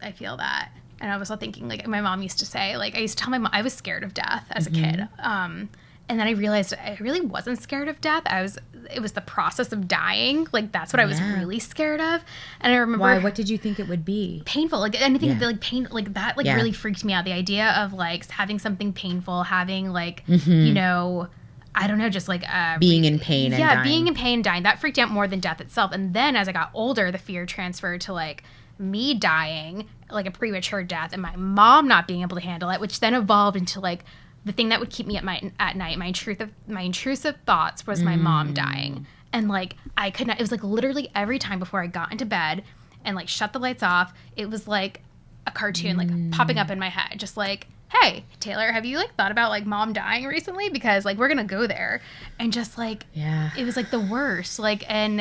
I feel that. And I was also thinking, like, my mom used to say, like, I used to tell my mom I was scared of death as a kid. And then I realized I really wasn't scared of death. It was the process of dying. Like, that's what I was really scared of. And I remember. Why? What did you think it would be? Painful. Like, anything like pain, like that, like really freaked me out. The idea of like having something painful, having like, you know, I don't know, just like being in pain and dying. Being in pain and dying. That freaked out more than death itself. And then as I got older, the fear transferred to like me dying, like a premature death, and my mom not being able to handle it, which then evolved into like the thing that would keep me at night. My intrusive thoughts was my mom dying, and like I could not. It was like literally every time before I got into bed and like shut the lights off, it was like a cartoon like popping up in my head, just like, hey, Taylor, have you like thought about like mom dying recently? Because like we're gonna go there, and just like it was like the worst. Like and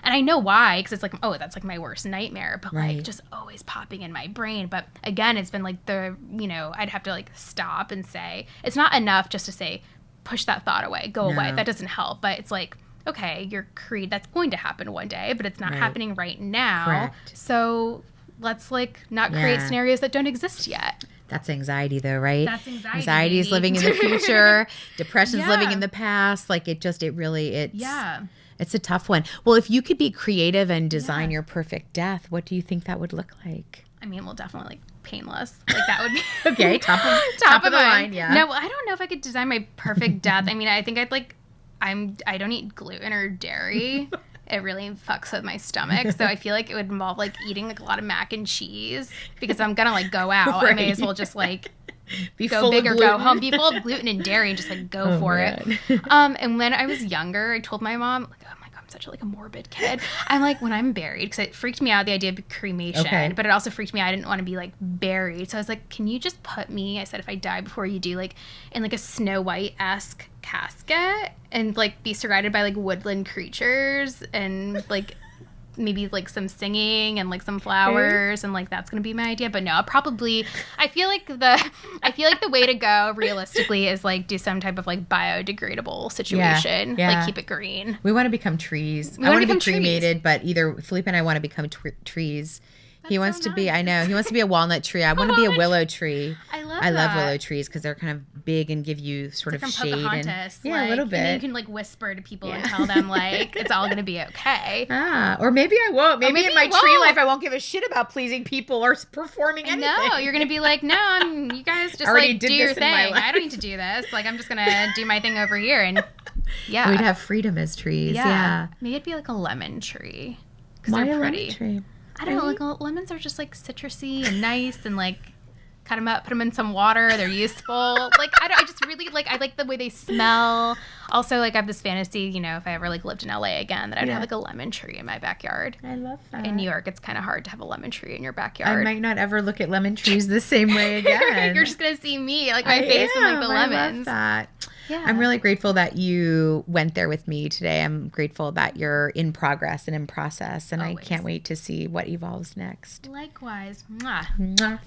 I know why, because it's like, oh, that's like my worst nightmare, but like just always popping in my brain. But again, it's been like I'd have to like stop and say, it's not enough just to say, push that thought away, go away. That doesn't help. But it's like, okay, that's going to happen one day, but it's not happening right now. Correct. So let's like not create scenarios that don't exist yet. That's anxiety though, right? That's anxiety. Anxiety is living in the future. Depression is living in the past. Like it's a tough one. Well, if you could be creative and design your perfect death, what do you think that would look like? I mean, well, definitely like painless. Like that would be okay. Top of the line. Yeah. No, I don't know if I could design my perfect death. I mean, I think I don't eat gluten or dairy. It really fucks with my stomach. So I feel like it would involve like eating like a lot of mac and cheese because I'm going to like go out. Right. I may as well just like go big or go home. Be full of gluten and dairy and just like go for it. And when I was younger, I told my mom, like, oh my God, I'm such a morbid kid. I'm like, when I'm buried, because it freaked me out, the idea of cremation, but it also freaked me out. I didn't want to be like buried. So I was like, can you just put me, I said, if I die before you do, like in like a Snow White-esque casket and like be surrounded by like woodland creatures and like maybe like some singing and like some flowers and like that's gonna be my idea. But no, I feel like the way to go realistically is like do some type of like biodegradable situation. Like keep it green. We want to become trees. I want to be cremated, but either Felipe and I want to become trees. He wants to be, I know, he wants to be a walnut tree. I want to be a willow tree. I love willow trees because they're kind of big and give you sort of shade. Pocahontas, and a little bit. And you can like whisper to people and tell them like it's all going to be okay. Or maybe I won't. Maybe in my tree life I won't give a shit about pleasing people or performing anything. No, you're going to be like, no, you guys just like do your thing. I don't need to do this. Like I'm just going to do my thing over here. And we'd have freedom as trees. Yeah. Maybe it'd be like a lemon tree. Why a lemon tree? I don't know, like lemons are just like citrusy and nice and like cut them up, put them in some water. They're useful. Like I just really like, I like the way they smell. Also, like I have this fantasy, you know, if I ever like lived in LA again, that I'd have like a lemon tree in my backyard. I love that. In New York, it's kind of hard to have a lemon tree in your backyard. I might not ever look at lemon trees the same way again. You're just gonna see me, like my face and like the lemons. I love that. Yeah. I'm really grateful that you went there with me today. I'm grateful that you're in progress and in process, and always. I can't wait to see what evolves next. Likewise. Mwah. Mwah.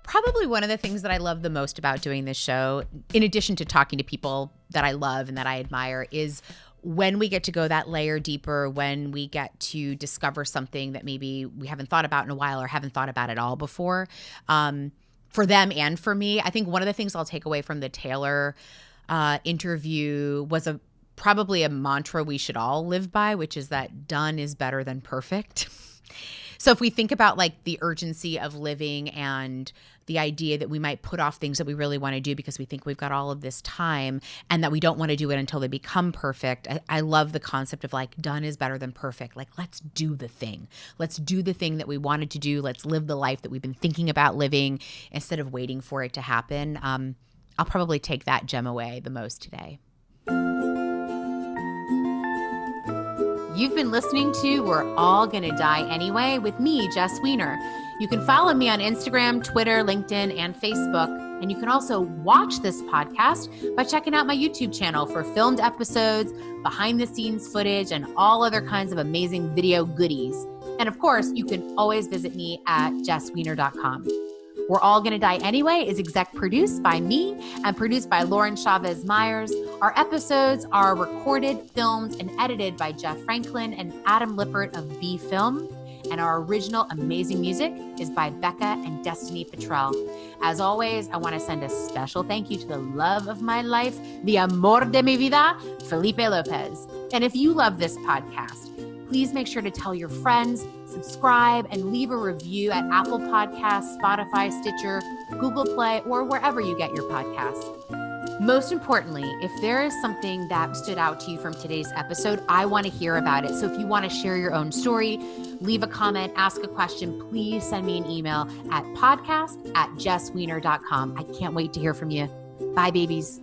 Probably one of the things that I love the most about doing this show, in addition to talking to people that I love and that I admire, is when we get to go that layer deeper, when we get to discover something that maybe we haven't thought about in a while or haven't thought about at all before, for them and for me. I think one of the things I'll take away from the Taylor interview was probably a mantra we should all live by, which is that done is better than perfect. So if we think about like the urgency of living and the idea that we might put off things that we really want to do because we think we've got all of this time and that we don't want to do it until they become perfect. I love the concept of like done is better than perfect. Like let's do the thing. Let's do the thing that we wanted to do. Let's live the life that we've been thinking about living instead of waiting for it to happen. I'll probably take that gem away the most today. You've been listening to We're All Gonna Die Anyway with me, Jess Weiner. You can follow me on Instagram, Twitter, LinkedIn, and Facebook. And you can also watch this podcast by checking out my YouTube channel for filmed episodes, behind-the-scenes footage, and all other kinds of amazing video goodies. And of course, you can always visit me at jessweiner.com. We're All Gonna Die Anyway is exec produced by me and produced by Lauren Chavez Myers. Our episodes are recorded, filmed, and edited by Jeff Franklin and Adam Lippert of B Film. And our original amazing music is by Becca and Destiny Petrell. As always, I want to send a special thank you to the love of my life, the amor de mi vida, Felipe Lopez. And if you love this podcast, please make sure to tell your friends, subscribe, and leave a review at Apple Podcasts, Spotify, Stitcher, Google Play, or wherever you get your podcasts. Most importantly, if there is something that stood out to you from today's episode, I want to hear about it. So if you want to share your own story, leave a comment, ask a question, please send me an email at podcast@jessweiner.com. I can't wait to hear from you. Bye, babies.